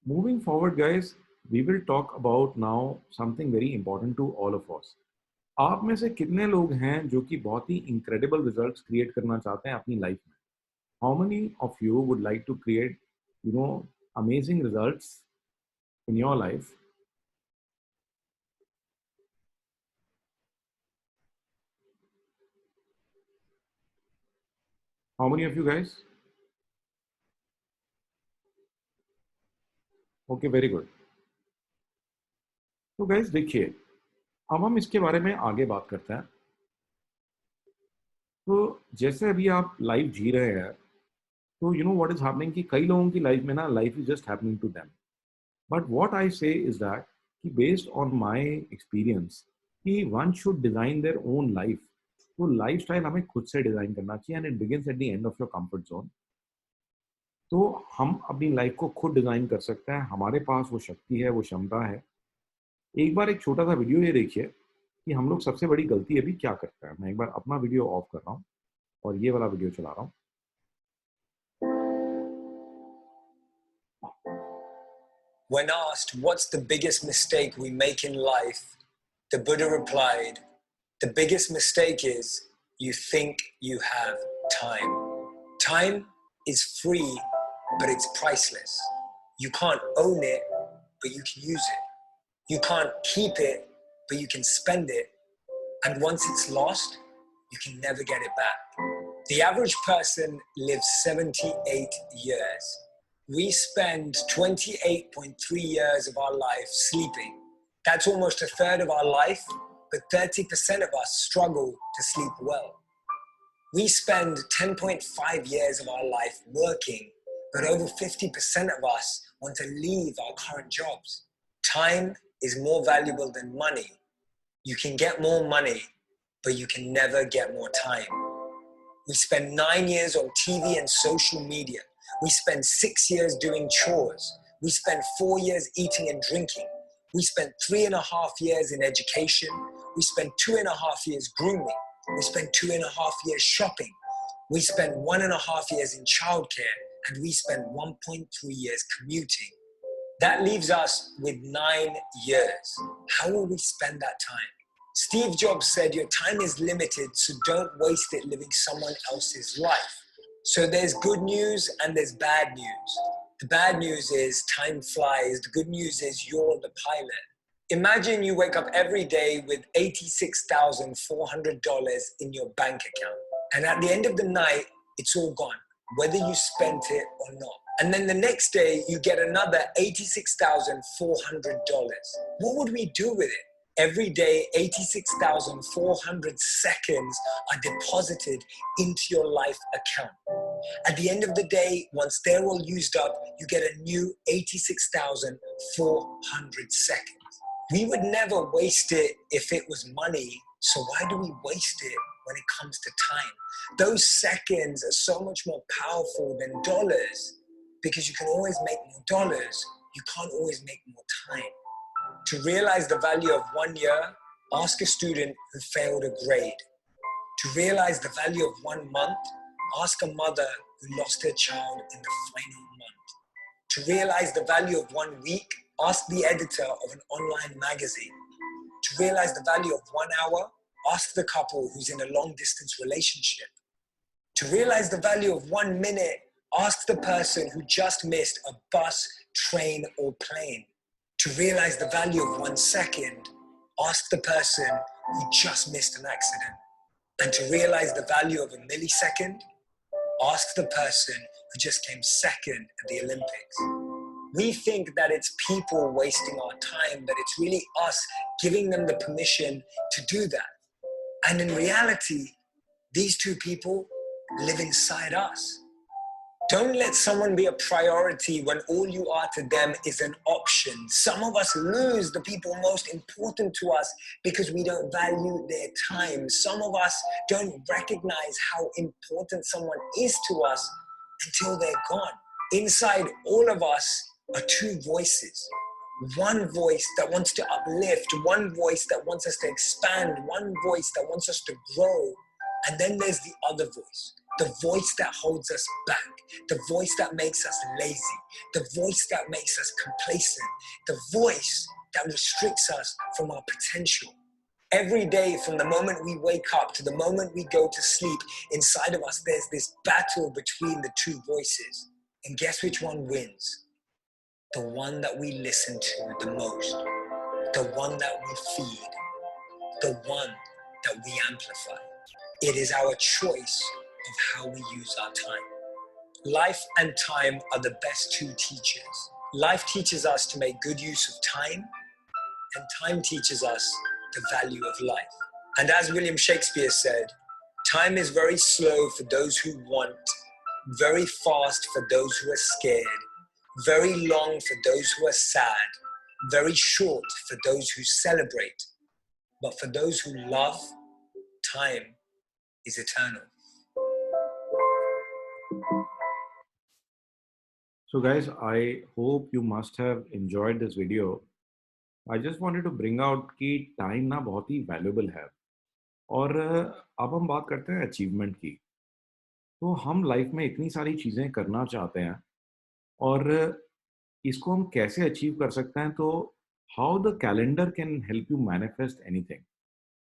Moving forward, guys, we will talk about now something very important to all of us. आप में से कितने लोग हैं जो कि बहुत ही incredible results create करना चाहते हैं अपनी life में? How many of you would like to create, amazing results in your life? How many of you guys? Okay, very good. तो guys देखिए, अब हम इसके बारे में आगे बात करते हैं। तो जैसे अभी आप लाइफ जी रहे हैं, तो you know what is happening कि कई लोगों की लाइफ में ना life is just happening to them, but what I say is that कि बेस्ड ऑन माय एक्सपीरियंस कि one should design their own life. तो लाइफ स्टाइल हमें खुद से डिजाइन करना चाहिए and it begins at the end of your comfort zone. तो हम अपनी लाइफ को खुद डिजाइन कर सकते हैं, हमारे पास वो शक्ति है, वो क्षमता है। एक बार एक छोटा सा वीडियो ये देखिए कि हम लोग सबसे बड़ी गलती अभी क्या करते हैं। मैं एक बार अपना वीडियो ऑफ कर रहा हूँ और ये वाला वीडियो चला रहा हूँ। When asked what's the biggest mistake we make in life, the Buddha replied, the biggest mistake is you think you have time. Time is free, but it's priceless. You can't own it, but you can use it. You can't keep it, but you can spend it. And once it's lost, you can never get it back. The average person lives 78 years. We spend 28.3 years of our life sleeping. That's almost a third of our life, but 30% of us struggle to sleep well. We spend 10.5 years of our life working, but over 50% of us want to leave our current jobs. Time is more valuable than money. You can get more money, but you can never get more time. We spend 9 years on TV and social media. We spend 6 years doing chores. We spend 4 years eating and drinking. We spend 3.5 years in education. We spend 2.5 years grooming. We spend 2.5 years shopping. We spend 1.5 years in childcare, and we spend 1.3 years commuting. That leaves us with 9 years. How will we spend that time? Steve Jobs said, your time is limited, so don't waste it living someone else's life. So there's good news and there's bad news. The bad news is time flies. The good news is you're the pilot. Imagine you wake up every day with $86,400 in your bank account. And at the end of the night, it's all gone, whether you spent it or not. And then the next day, you get another $86,400. What would we do with it? Every day, 86,400 seconds are deposited into your life account. At the end of the day, once they're all used up, you get a new 86,400 seconds. We would never waste it if it was money, so why do we waste it when it comes to time? Those seconds are so much more powerful than dollars, because you can always make more dollars, you can't always make more time. To realize the value of 1 year, ask a student who failed a grade. To realize the value of 1 month, ask a mother who lost her child in the final month. To realize the value of 1 week, ask the editor of an online magazine. To realize the value of 1 hour, ask the couple who's in a long-distance relationship. To realize the value of 1 minute, ask the person who just missed a bus, train, or plane. To realize the value of 1 second, ask the person who just missed an accident. And to realize the value of a millisecond, ask the person who just came second at the Olympics. We think that it's people wasting our time, but it's really us giving them the permission to do that. And in reality, these two people live inside us. Don't let someone be a priority when all you are to them is an option. Some of us lose the people most important to us because we don't value their time. Some of us don't recognize how important someone is to us until they're gone. Inside all of us are two voices. One voice that wants to uplift, one voice that wants us to expand, one voice that wants us to grow. And then there's the other voice, the voice that holds us back, the voice that makes us lazy, the voice that makes us complacent, the voice that restricts us from our potential. Every day, from the moment we wake up to the moment we go to sleep, inside of us, there's this battle between the two voices. And guess which one wins? The one that we listen to the most, the one that we feed, the one that we amplify. It is our choice of how we use our time. Life and time are the best two teachers. Life teaches us to make good use of time, and time teaches us the value of life. And as William Shakespeare said, time is very slow for those who want, very fast for those who are scared, very long for those who are sad, very short for those who celebrate. But for those who love, time is eternal. So guys, I hope you must have enjoyed this video. I just wanted to bring out कि time ना बहुत ही valuable है और अब हम बात करते हैं achievement की। तो हम लाइफ में इतनी सारी चीज़ें करना चाहते हैं और इसको हम कैसे अचीव कर सकते हैं, तो how the calendar can help you manifest anything.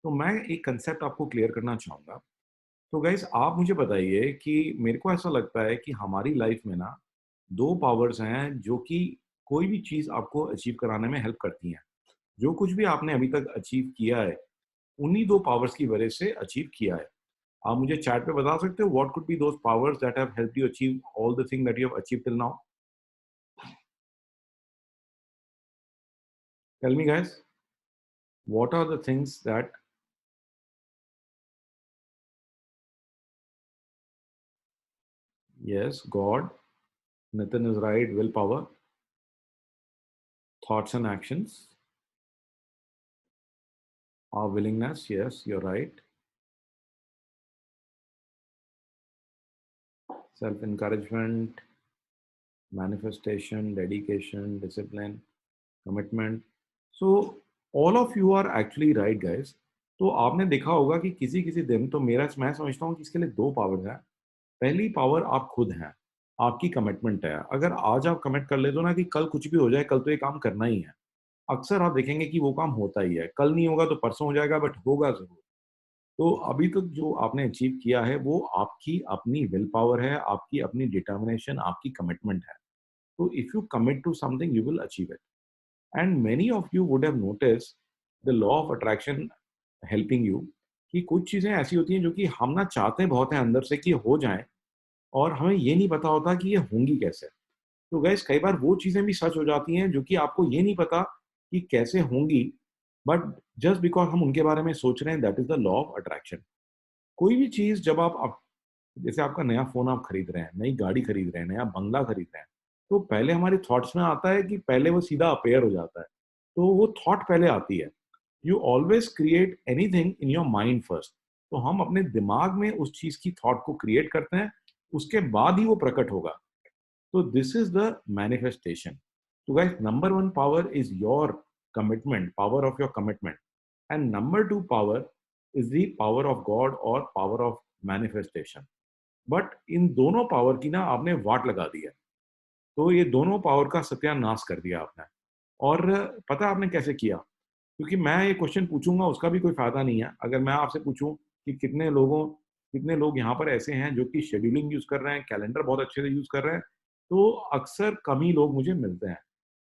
तो मैं एक कंसेप्ट आपको क्लियर करना चाहूँगा। तो गाइस, आप मुझे बताइए कि मेरे को ऐसा लगता है कि हमारी लाइफ में ना दो पावर्स हैं जो कि कोई भी चीज़ आपको अचीव कराने में हेल्प करती हैं। जो कुछ भी आपने अभी तक अचीव किया है, उन्हीं दो पावर्स की वजह से अचीव किया है। आप मुझे चैट पे बता सकते हो what could be those powers that have helped you achieve all the thing that you have achieved till now? Tell me guys, what are the things that yes, God, Nitin is right, willpower, thoughts and actions, our willingness, yes, you're right. Self-encouragement, manifestation, dedication, discipline, commitment. So all of you are actually right guys. तो आपने देखा होगा कि किसी किसी दिन तो मैं समझता हूँ कि इसके लिए दो पावर हैं। पहली पावर आप खुद हैं, आपकी कमिटमेंट है। अगर आज आप कमिट कर लेते हो ना कि कल कुछ भी हो जाए, कल तो ये काम करना ही है, अक्सर आप देखेंगे कि वो काम होता ही है। कल नहीं होगा तो परसों हो जाएगा, बट होगा ज़रूर। तो अभी तक जो आपने अचीव किया है वो आपकी अपनी विल पावर है, आपकी अपनी डिटर्मिनेशन, आपकी कमिटमेंट है। तो if you commit to something you will achieve it. And many of you would have noticed the law of attraction helping you कि कुछ चीज़ें ऐसी होती हैं जो कि हम ना चाहते बहुत हैं अंदर से कि हो जाएँ, और हमें ये नहीं पता होता कि ये होंगी कैसे। तो गाइस, कई बार वो चीज़ें भी सच हो जाती हैं जो कि आपको ये नहीं पता कि कैसे होंगी, बट जस्ट बिकॉज़ हम उनके बारे में सोच रहे हैं, that is the law of attraction. कोई भी चीज़ जब आप जैसे आपका नया फ़ोन आप खरीद रहे हैं, नई गाड़ी खरीद रहे हैं, नया बंगला खरीद रहे हैं, तो पहले हमारे थॉट्स में आता है कि पहले वो सीधा अपीयर हो जाता है। तो वो थॉट पहले आती है। You always create anything in your mind first. तो हम अपने दिमाग में उस चीज़ की थॉट को क्रिएट करते हैं, उसके बाद ही वो प्रकट होगा। So this is the manifestation. So guys, number one power is your commitment, power of your commitment. And number two power is the power of God or power of manifestation. But इन दोनों power की ना आपने वाट लगा दी है। तो ये दोनों power का सत्यानाश कर दिया आपने। और पता है आपने कैसे किया? क्योंकि मैं ये क्वेश्चन पूछूंगा उसका भी कोई फायदा नहीं है। अगर मैं आपसे पूछूं कि कितने लोग यहाँ पर ऐसे हैं जो कि शेड्यूलिंग यूज कर रहे हैं, कैलेंडर बहुत अच्छे से यूज कर रहे हैं, तो अक्सर कम ही लोग मुझे मिलते हैं।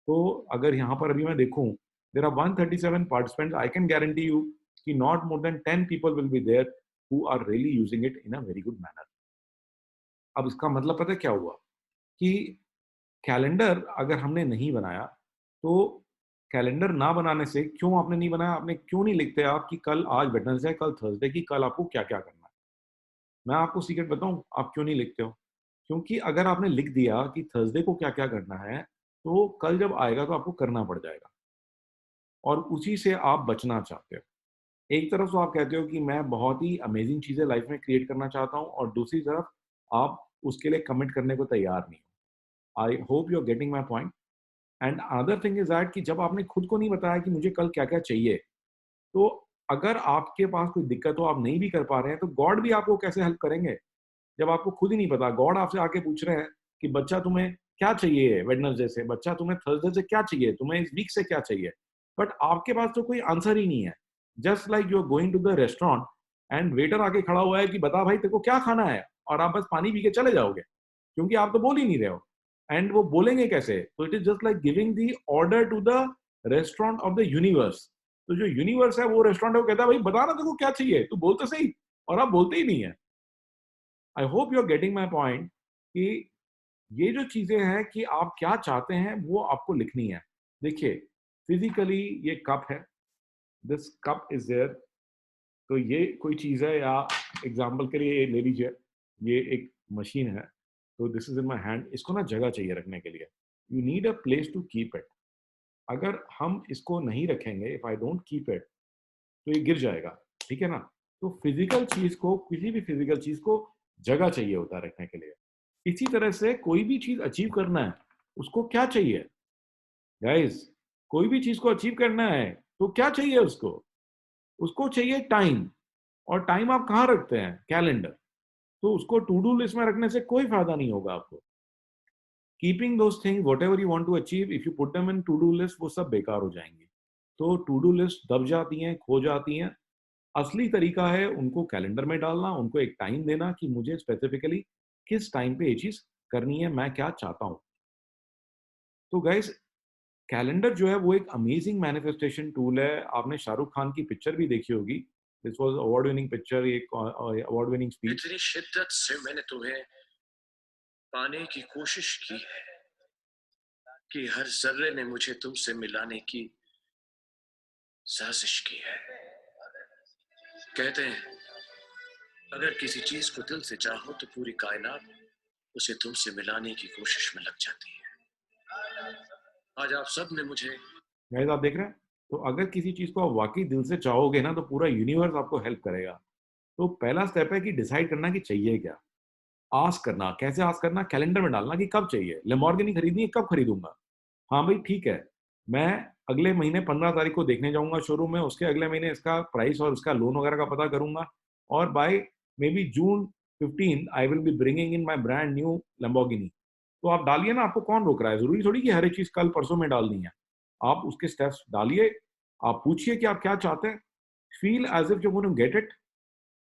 तो अगर यहाँ पर अभी मैं देखूं, there are 137 participants, I can guarantee you कि not more than 10 people will be there who are really using it in a very good manner. अब इसका मतलब पता है क्या हुआ कि कैलेंडर अगर हमने नहीं बनाया, तो कैलेंडर ना बनाने से क्यों आपने नहीं बनाया, आपने क्यों नहीं लिखते आप कि कल, आज वेडनेसडे है, कल थर्सडे की, कल आपको क्या क्या करना है। मैं आपको सीक्रेट बताऊं आप क्यों नहीं लिखते हो? क्योंकि अगर आपने लिख दिया कि थर्सडे को क्या क्या करना है, तो कल जब आएगा तो आपको करना पड़ जाएगा, और उसी से आप बचना चाहते हो। एक तरफ तो आप कहते हो कि मैं बहुत ही अमेजिंग चीजें लाइफ में क्रिएट करना चाहता हूँ, और दूसरी तरफ आप उसके लिए कमिट करने को तैयार नहीं हो। I hope you are getting my point. And another thing is that कि जब आपने खुद को नहीं बताया कि मुझे कल क्या क्या चाहिए, तो अगर आपके पास कोई दिक्कत हो, आप नहीं भी कर पा रहे हैं, तो गॉड भी आपको कैसे हेल्प करेंगे? जब आपको खुद ही नहीं पता, गॉड आपसे आके पूछ रहे हैं कि बच्चा तुम्हें क्या चाहिए वेडनेसडे से, बच्चा तुम्हें थर्सडे से क्या चाहिए, तुम्हें इस वीक से क्या चाहिए, बट आपके पास तो कोई आंसर ही नहीं है। Just like you are going to the restaurant and waiter आके खड़ा हुआ है कि बता भाई तेरे को क्या खाना है, और आप बस पानी पी के चले जाओगे, क्योंकि आप तो बोल ही नहीं रहे हो। एंड वो बोलेंगे कैसे? तो it is just like giving the order to the restaurant of the universe. तो जो यूनिवर्स है वो रेस्टोरेंट है, वो कहता है भाई बता ना तेरे को क्या चाहिए, तू बोलते सही, और आप बोलते ही नहीं है। I hope you are getting my point कि ये जो चीजें हैं कि आप क्या चाहते हैं वो आपको लिखनी है। देखिए, फिजिकली ये कप है, दिस कप इज देयर, तो ये कोई चीज है, या एग्जाम्पल के लिए ले लीजिए, ये एक मशीन है, तो this is in my hand, इसको ना जगह चाहिए रखने के लिए, you need a place to keep it. अगर हम इसको नहीं रखेंगे, if I don't keep it, तो ये गिर जाएगा, ठीक है ना। तो फिजिकल चीज को, किसी भी फिजिकल चीज को जगह चाहिए होता है रखने के लिए। इसी तरह से कोई भी चीज अचीव करना है, उसको क्या चाहिए गाइस? कोई भी चीज को अचीव करना है तो क्या चाहिए उसको? उसको चाहिए टाइम। और टाइम आप कहाँ रखते हैं? कैलेंडर। तो उसको टू डू लिस्ट में रखने से कोई फायदा नहीं होगा आपको। Keeping those thing whatever you want to achieve, if you put them in to do list, वो सब बेकार हो जाएंगे। तो टू डू लिस्ट दब जाती हैं, खो जाती हैं। असली तरीका है उनको कैलेंडर में डालना, उनको एक टाइम देना कि मुझे स्पेसिफिकली किस टाइम पे ये चीज करनी है, मैं क्या चाहता हूं। तो गाइस, कैलेंडर जो है वो एक अमेजिंग मैनिफेस्टेशन टूल है। आपने शाहरुख खान की पिक्चर भी देखी होगी, this was award winning picture, एक अवार्ड विनिंग स्पीच। इतनी शिद्दत से मैंने तुम्हें पाने की कोशिश की है कि हर जर्रे ने मुझे तुमसे मिलाने की साजिश की है। कहते हैं अगर किसी चीज को दिल से चाहो तो पूरी कायनात उसे तुमसे मिलाने की कोशिश में लग जाती है। आज आप सब ने मुझे, गाइस आप देख रहे हैं, तो अगर किसी चीज को आप वाकई दिल से चाहोगे ना, तो पूरा यूनिवर्स आपको हेल्प करेगा। तो पहला स्टेप है कि डिसाइड करना कि चाहिए क्या। आस्क करना, कैसे आस्क करना? कैलेंडर में डालना कि कब चाहिए। लेमोर्गिनी खरीदनी है, कब खरीदूंगा? हाँ भाई ठीक है, मैं अगले महीने 15 तारीख को देखने जाऊंगा शोरूम में, उसके अगले महीने इसका प्राइस और उसका लोन वगैरह का पता करूंगा, और by maybe June 15 I will be bringing in my brand new Lamborghini. तो आप डालिए ना, आपको कौन रोक रहा है? जरूरी थोड़ी कि हर एक चीज कल परसों में डालनी है। आप उसके स्टेप्स डालिए, आप पूछिए कि आप क्या चाहते हैं। Feel as if you gonna get it.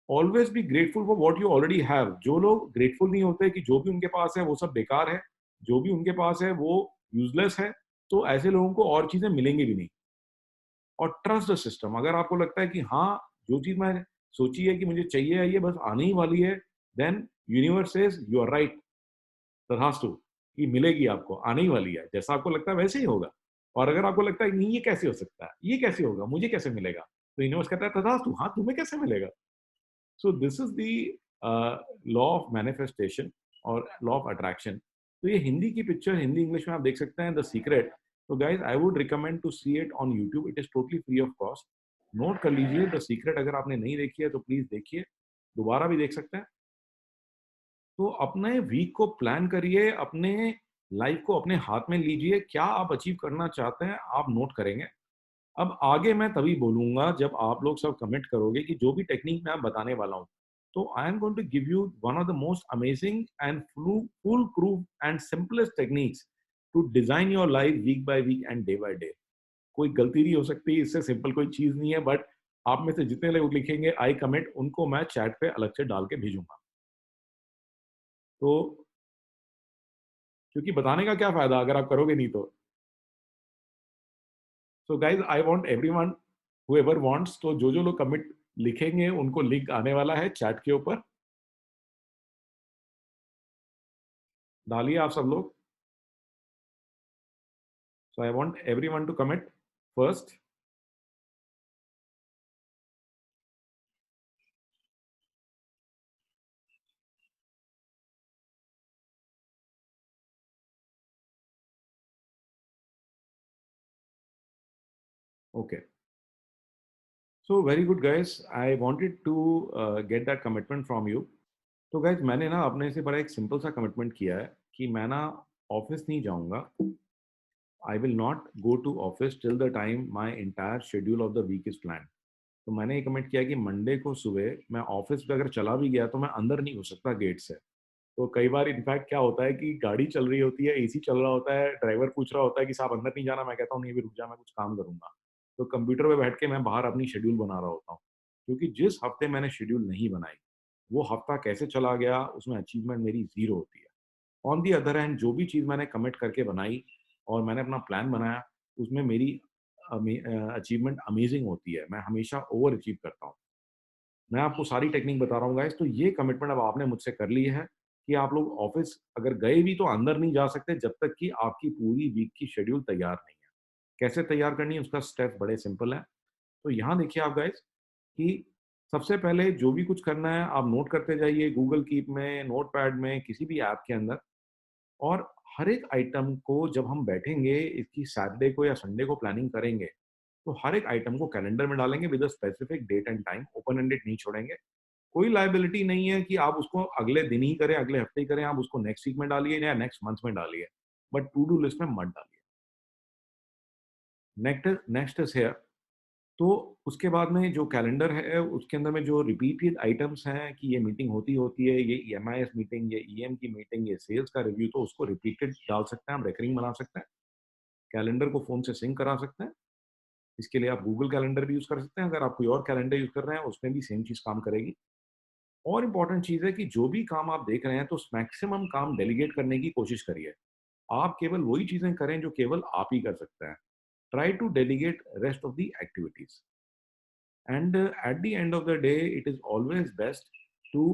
Always be grateful for what you already have. जो लोग ग्रेटफुल नहीं होते कि जो भी उनके पास है वो सब बेकार है, जो भी उनके पास है वो यूजलेस है, तो ऐसे लोगों को और चीजें मिलेंगी भी नहीं। और ट्रस्ट द सिस्टम। अगर आपको लगता है कि हाँ, जो चीज मैं सोची है कि मुझे चाहिए है ये बस आने ही वाली है, then universe says you are right, तथास्तु, कि मिलेगी, आपको आने ही वाली है, जैसा आपको लगता है वैसे ही होगा। और अगर आपको लगता है नहीं ये कैसे हो सकता है, ये कैसे होगा, मुझे कैसे मिलेगा, तो यूनिवर्स कहता है तथास्तु, हाँ तुम्हें कैसे मिलेगा। So this is the law of manifestation और लॉ ऑफ अट्रैक्शन। तो ये हिंदी की पिक्चर, हिंदी इंग्लिश में आप देख सकते हैं, द सीक्रेट। तो guys I would recommend to see it on YouTube, it is totally free of cost. Note कर लीजिए द सीक्रेट, अगर आपने नहीं देखी है तो प्लीज देखिए, दोबारा भी देख सकते हैं। तो अपने वीक को प्लान करिए, अपने लाइफ को अपने हाथ में लीजिए, क्या आप अचीव करना चाहते हैं आप नोट करेंगे। अब आगे मैं तभी बोलूंगा जब आप लोग सब कमेंट करोगे कि जो भी टेक्निक मैं आप बताने वाला हूँ। तो I am going to give you one of the most amazing and foolproof and simplest techniques to design your life week by week and day by day. कोई गलती नहीं हो सकती, इससे सिंपल कोई चीज नहीं है, बट आप में से जितने लोग लिखेंगे आई कमिट, उनको मैं चैट पे अलग से डाल के भेजूंगा। तो क्योंकि बताने का क्या फायदा अगर आप करोगे नहीं तो। So guys I want everyone, whoever wants, तो जो जो लोग कमिट लिखेंगे उनको लिंक आने वाला है चैट के ऊपर, डालिए आप सब लोग। So I want everyone to commit first. Okay, so very good guys, I wanted to get that commitment from you. तो गाइस मैंने ना अपने से बड़ा एक सिंपल सा कमिटमेंट किया है कि मैं ना ऑफिस नहीं जाऊंगा। I will not go to office till the time my entire schedule of the week is plan. तो मैंने ये कमिट किया कि मंडे को सुबह मैं ऑफिस पे अगर चला भी गया तो मैं अंदर नहीं घुस सकता गेट से। तो कई बार इनफैक्ट क्या होता है कि गाड़ी चल रही होती है, एसी चल रहा होता है, ड्राइवर पूछ रहा होता है कि साहब अंदर नहीं जाना, मैं कहता हूँ नहीं अभी रुक जा, मैं कुछ काम करूँगा। तो कंप्यूटर पे बैठ के मैं बाहर अपनी शेड्यूल बना रहा होता हूँ। क्योंकि जिस हफ्ते मैंने शेड्यूल नहीं बनाई, वो हफ्ता कैसे चला गया उसमें अचीवमेंट मेरी ज़ीरो होती है। ऑन दी अदर हैंड जो भी चीज़ मैंने कमिट करके बनाई और मैंने अपना प्लान बनाया, उसमें मेरी अचीवमेंट अमेज़िंग होती है। मैं हमेशा ओवर अचीव करता हूँ। मैं आपको सारी टेक्निक बता रहा हूँ गाइस, तो ये कमिटमेंट अब आपने मुझसे कर ली है कि आप लोग ऑफ़िस अगर गए भी तो अंदर नहीं जा सकते जब तक कि आपकी पूरी वीक की शेड्यूल तैयार नहीं है। कैसे तैयार करनी है उसका स्टेप बड़े सिंपल है। तो यहाँ देखिए आप गाइस कि सबसे पहले जो भी कुछ करना है आप नोट करते जाइए गूगल कीप में, नोटपैड में, किसी भी ऐप के अंदर। और हर एक आइटम को जब हम बैठेंगे इसकी सैटरडे को या संडे को प्लानिंग करेंगे, तो हर एक आइटम को कैलेंडर में डालेंगे with a specific date and time, open ended नहीं छोड़ेंगे। कोई लायबिलिटी नहीं है कि आप उसको अगले दिन ही करें, अगले हफ्ते ही करें, आप उसको नेक्स्ट वीक में डालिए या नेक्स्ट मंथ में डालिए, बट टू डू लिस्ट में मत डालिए। Next next is here. तो उसके बाद में जो कैलेंडर है, उसके अंदर में जो रिपीटेड आइटम्स हैं कि ये मीटिंग होती होती है, ये ईएमआईएस मीटिंग, ये ईएम की मीटिंग, ये सेल्स का रिव्यू, तो उसको रिपीटेड डाल सकते हैं, हम रेकरिंग बना सकते हैं। कैलेंडर को फ़ोन से सिंक करा सकते हैं। इसके लिए आप गूगल कैलेंडर भी यूज़ कर सकते हैं। अगर आप कोई और कैलेंडर यूज़ कर रहे हैं, उसमें भी सेम चीज़ काम करेगी। और इम्पोर्टेंट चीज़ है कि जो भी काम आप देख रहे हैं, तो मैक्सिमम काम डेलीगेट करने की कोशिश करिए। आप केवल वही चीज़ें करें जो केवल आप ही कर सकते हैं। Try to delegate rest of the activities. And at the end of the day it is always best to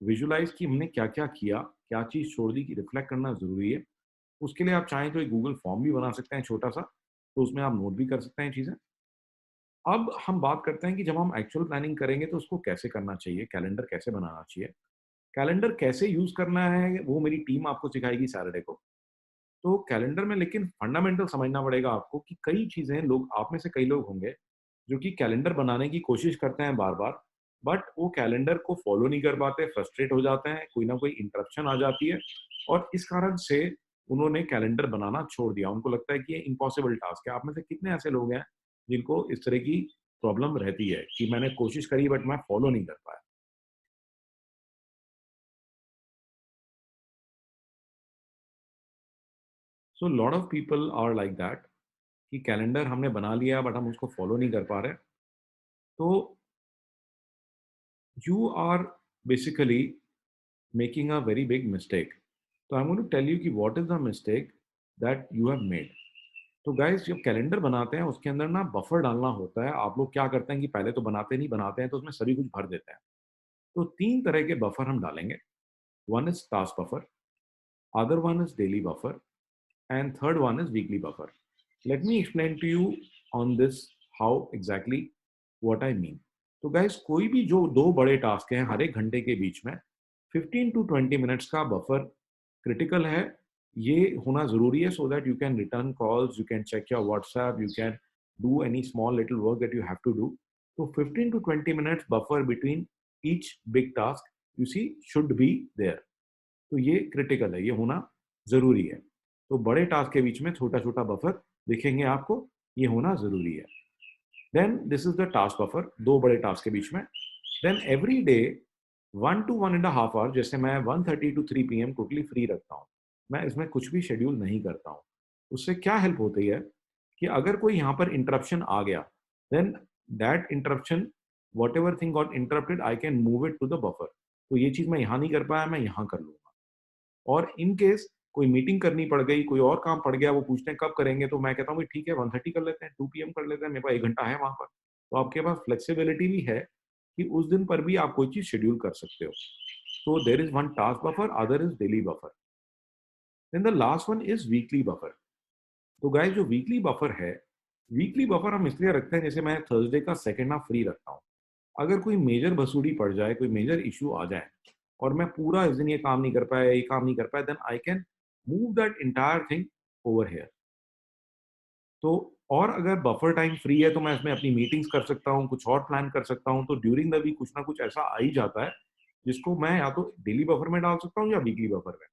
visualise कि हमने क्या-क्या किया, क्या चीज़ छोड़ दी, कि रिफ्लेक्ट करना ज़रूरी है। उसके लिए आप चाहें तो एक गूगल फॉर्म भी बना सकते हैं छोटा-सा, तो उसमें आप नोट भी कर सकते हैं चीज़ें। अब हम बात करते हैं कि जब हम एक्चुअल प्लानिंग करेंगे तो उसको कैसे करना चाहिए, कैलेंडर कैसे बनाना चाहिए। कैलेंडर कैसे यूज़ करना है, वो मेरी टीम आपको सिखाएगी सैटरडे को। तो कैलेंडर में लेकिन फंडामेंटल समझना पड़ेगा आपको कि कई चीज़ें, लोग आप में से कई लोग होंगे जो कि कैलेंडर बनाने की कोशिश करते हैं बार-बार, बट वो कैलेंडर को फ़ॉलो नहीं कर पाते, फ्रस्ट्रेट हो जाते हैं, कोई ना कोई इंटरप्शन आ जाती है और इस कारण से उन्होंने कैलेंडर बनाना छोड़ दिया। उनको लगता है कि ये इम्पॉसिबल टास्क है। आप में से कितने ऐसे लोग हैं जिनको इस तरह की प्रॉब्लम रहती है कि मैंने कोशिश करी बट मैं फ़ॉलो नहीं कर पाया? So lot of people are like that कि कैलेंडर हमने बना लिया बट हम उसको फ़ॉलो नहीं कर पा रहे। तो you are basically making a very big mistake. So I'm going to tell you कि what is the mistake that you have made. तो गाइस जब कैलेंडर बनाते हैं उसके अंदर ना बफर डालना होता है। आप लोग क्या करते हैं कि पहले तो बनाते नहीं, बनाते हैं तो उसमें सभी कुछ भर देते हैं। तो 3 तरह के बफर हम डालेंगे। One is task buffer, other one is daily buffer and third one is weekly buffer. Let me explain to you on this how exactly what I mean. तो गाइस कोई भी जो 2 बड़े टास्क हैं हर 1 घंटे के बीच में 15 टू 20 मिनट्स का बफर क्रिटिकल है। ये होना ज़रूरी है so that you can return calls, you can check your WhatsApp, you can do any small little work that you have to do. तो 15 to 20 minutes buffer between each big task you see should be there. तो ये critical है, ये होना ज़रूरी है। तो बड़े टास्क के बीच में छोटा-छोटा बफर दिखेंगे आपको, ये होना ज़रूरी है। Then this is the task buffer, 2 बड़े टास्क के बीच में। Then every day 1 to 1 and a half hour, जैसे मैं 1:30 टू 3 पीएम टोटली फ्री रखता हूँ। मैं इसमें कुछ भी शेड्यूल नहीं करता हूँ। उससे क्या हेल्प होती है कि अगर कोई यहाँ पर इंटरप्शन आ गया, then that interruption whatever thing got interrupted I can move it to the buffer. तो ये चीज़ मैं यहाँ नहीं कर पाया, मैं यहाँ कर लूँगा। और इन केस कोई मीटिंग करनी पड़ गई, कोई और काम पड़ गया, वो पूछते हैं कब करेंगे, तो मैं कहता हूँ कि ठीक है 1:30 कर लेते हैं, 2 पीएम कर लेते हैं, मेरे पास 1 घंटा है वहाँ पर। तो आपके पास फ्लेक्सिबिलिटी भी है कि उस दिन पर भी आप कोई चीज़ शेड्यूल कर सकते हो। So there is one task buffer, other is daily buffer. Then the last one is weekly buffer. तो गाइस जो वीकली बफर है, वीकली बफर हम इसलिए रखते हैं जैसे मैं थर्सडे का सेकंड हाफ फ्री रखता हूँ। अगर कोई मेजर भसूड़ी पड़ जाए, कोई मेजर इश्यू आ जाए और मैं पूरा इस दिन ये काम नहीं कर पाया, ये काम नहीं कर पाया, then I can move that entire thing over here. तो और अगर बफर टाइम फ्री है तो मैं इसमें अपनी मीटिंग्स कर सकता हूँ, कुछ और प्लान कर सकता हूँ। तो ड्यूरिंग द वीक कुछ ना कुछ ऐसा आ ही जाता है जिसको मैं या तो डेली बफर में डाल सकता हूँ या वीकली बफर में।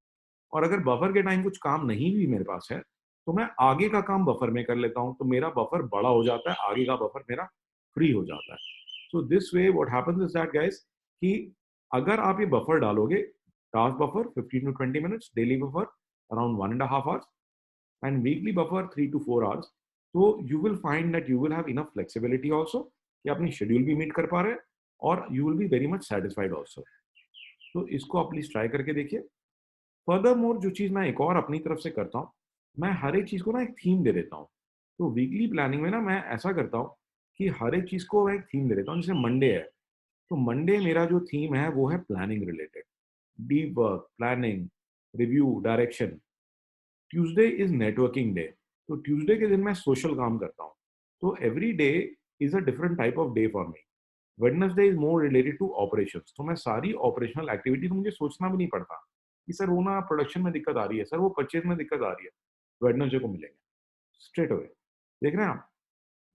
और अगर बफर के टाइम कुछ काम नहीं भी मेरे पास है, तो मैं आगे का काम बफर में कर लेता हूँ, तो मेरा बफर बड़ा हो जाता है, आगे का बफर मेरा फ्री हो जाता है। So this way what happens is that guys कि अगर आप ये बफर डालोगे, task buffer 15 to 20 minutes, daily buffer around 1.5 hours and weekly buffer 3 to 4 hours, तो you will find that you will have enough flexibility also कि अपनी schedule भी meet कर पा रहे हैं और you will be very much satisfied also. तो इसको आप प्लीज ट्राई करके देखिए. फर्दर मोर जो चीज़ मैं एक और अपनी तरफ से करता हूँ, मैं हर एक चीज़ को ना एक थीम दे देता हूँ. तो वीकली प्लानिंग में ना मैं ऐसा करता हूँ कि हर एक चीज़ को मैं एक थीम दे देता हूँ. जैसे मंडे है, तो मंडे मेरा जो थीम है वो है planning related, deep work, planning, review, direction. Tuesday is networking day, तो ट्यूसडे के दिन मैं सोशल काम करता हूँ. तो every day is a different type of day for me. Wednesday is more related to operations, तो मैं सारी ऑपरेशनल एक्टिविटी, तो मुझे सोचना भी नहीं पड़ता कि सर वो ना प्रोडक्शन में दिक्कत आ रही है, सर वो परचेज में दिक्कत आ रही है, वेडनेसडे को मिलेंगे स्ट्रेट अवे. देख रहे हैं आप.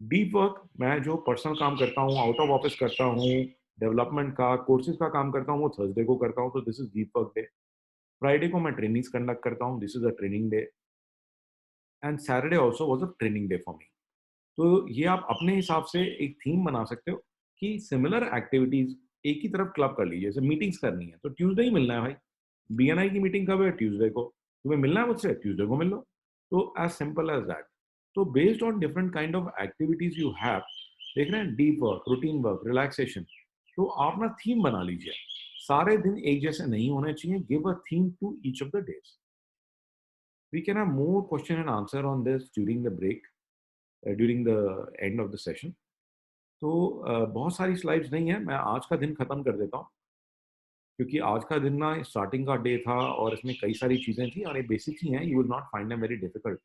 डीप वर्क, मैं जो पर्सनल काम करता हूँ, आउट ऑफ ऑफिस करता हूँ, डेवलपमेंट का, कोर्सेज का काम करता हूँ, वो थर्सडे को करता हूँ, तो this is deep work day. Friday को मैं ट्रेनिंग्स कंडक्ट करता हूँ, this is a training day. And Saturday also was a training day for मी. तो ये आप अपने हिसाब से एक थीम बना सकते हो कि सिमिलर एक्टिविटीज एक ही तरफ क्लब कर लीजिए. जैसे मीटिंग्स करनी है तो ट्यूसडे ही मिलना है भाई. बीएनआई की मीटिंग कब है? ट्यूसडे को. तुम्हें मिलना है मुझसे, ट्यूसडे को मिल लो. तो एज सिंपल एज दैट. तो based on different kind of activities you have, देख रहे हैं, deep work, routine work, relaxation, तो आप ना थीम बना लीजिए. सारे दिन एक जैसे नहीं होने चाहिए. Give a theme to each of the days. We can have more question and answer on this during the break, during the end of the session. तो बहुत सारी स्लाइड्स नहीं है, मैं आज का दिन खत्म कर देता हूँ क्योंकि आज का दिन ना स्टार्टिंग का डे था और इसमें कई सारी चीज़ें थी और ये बेसिक ही हैं. You will not find them very difficult.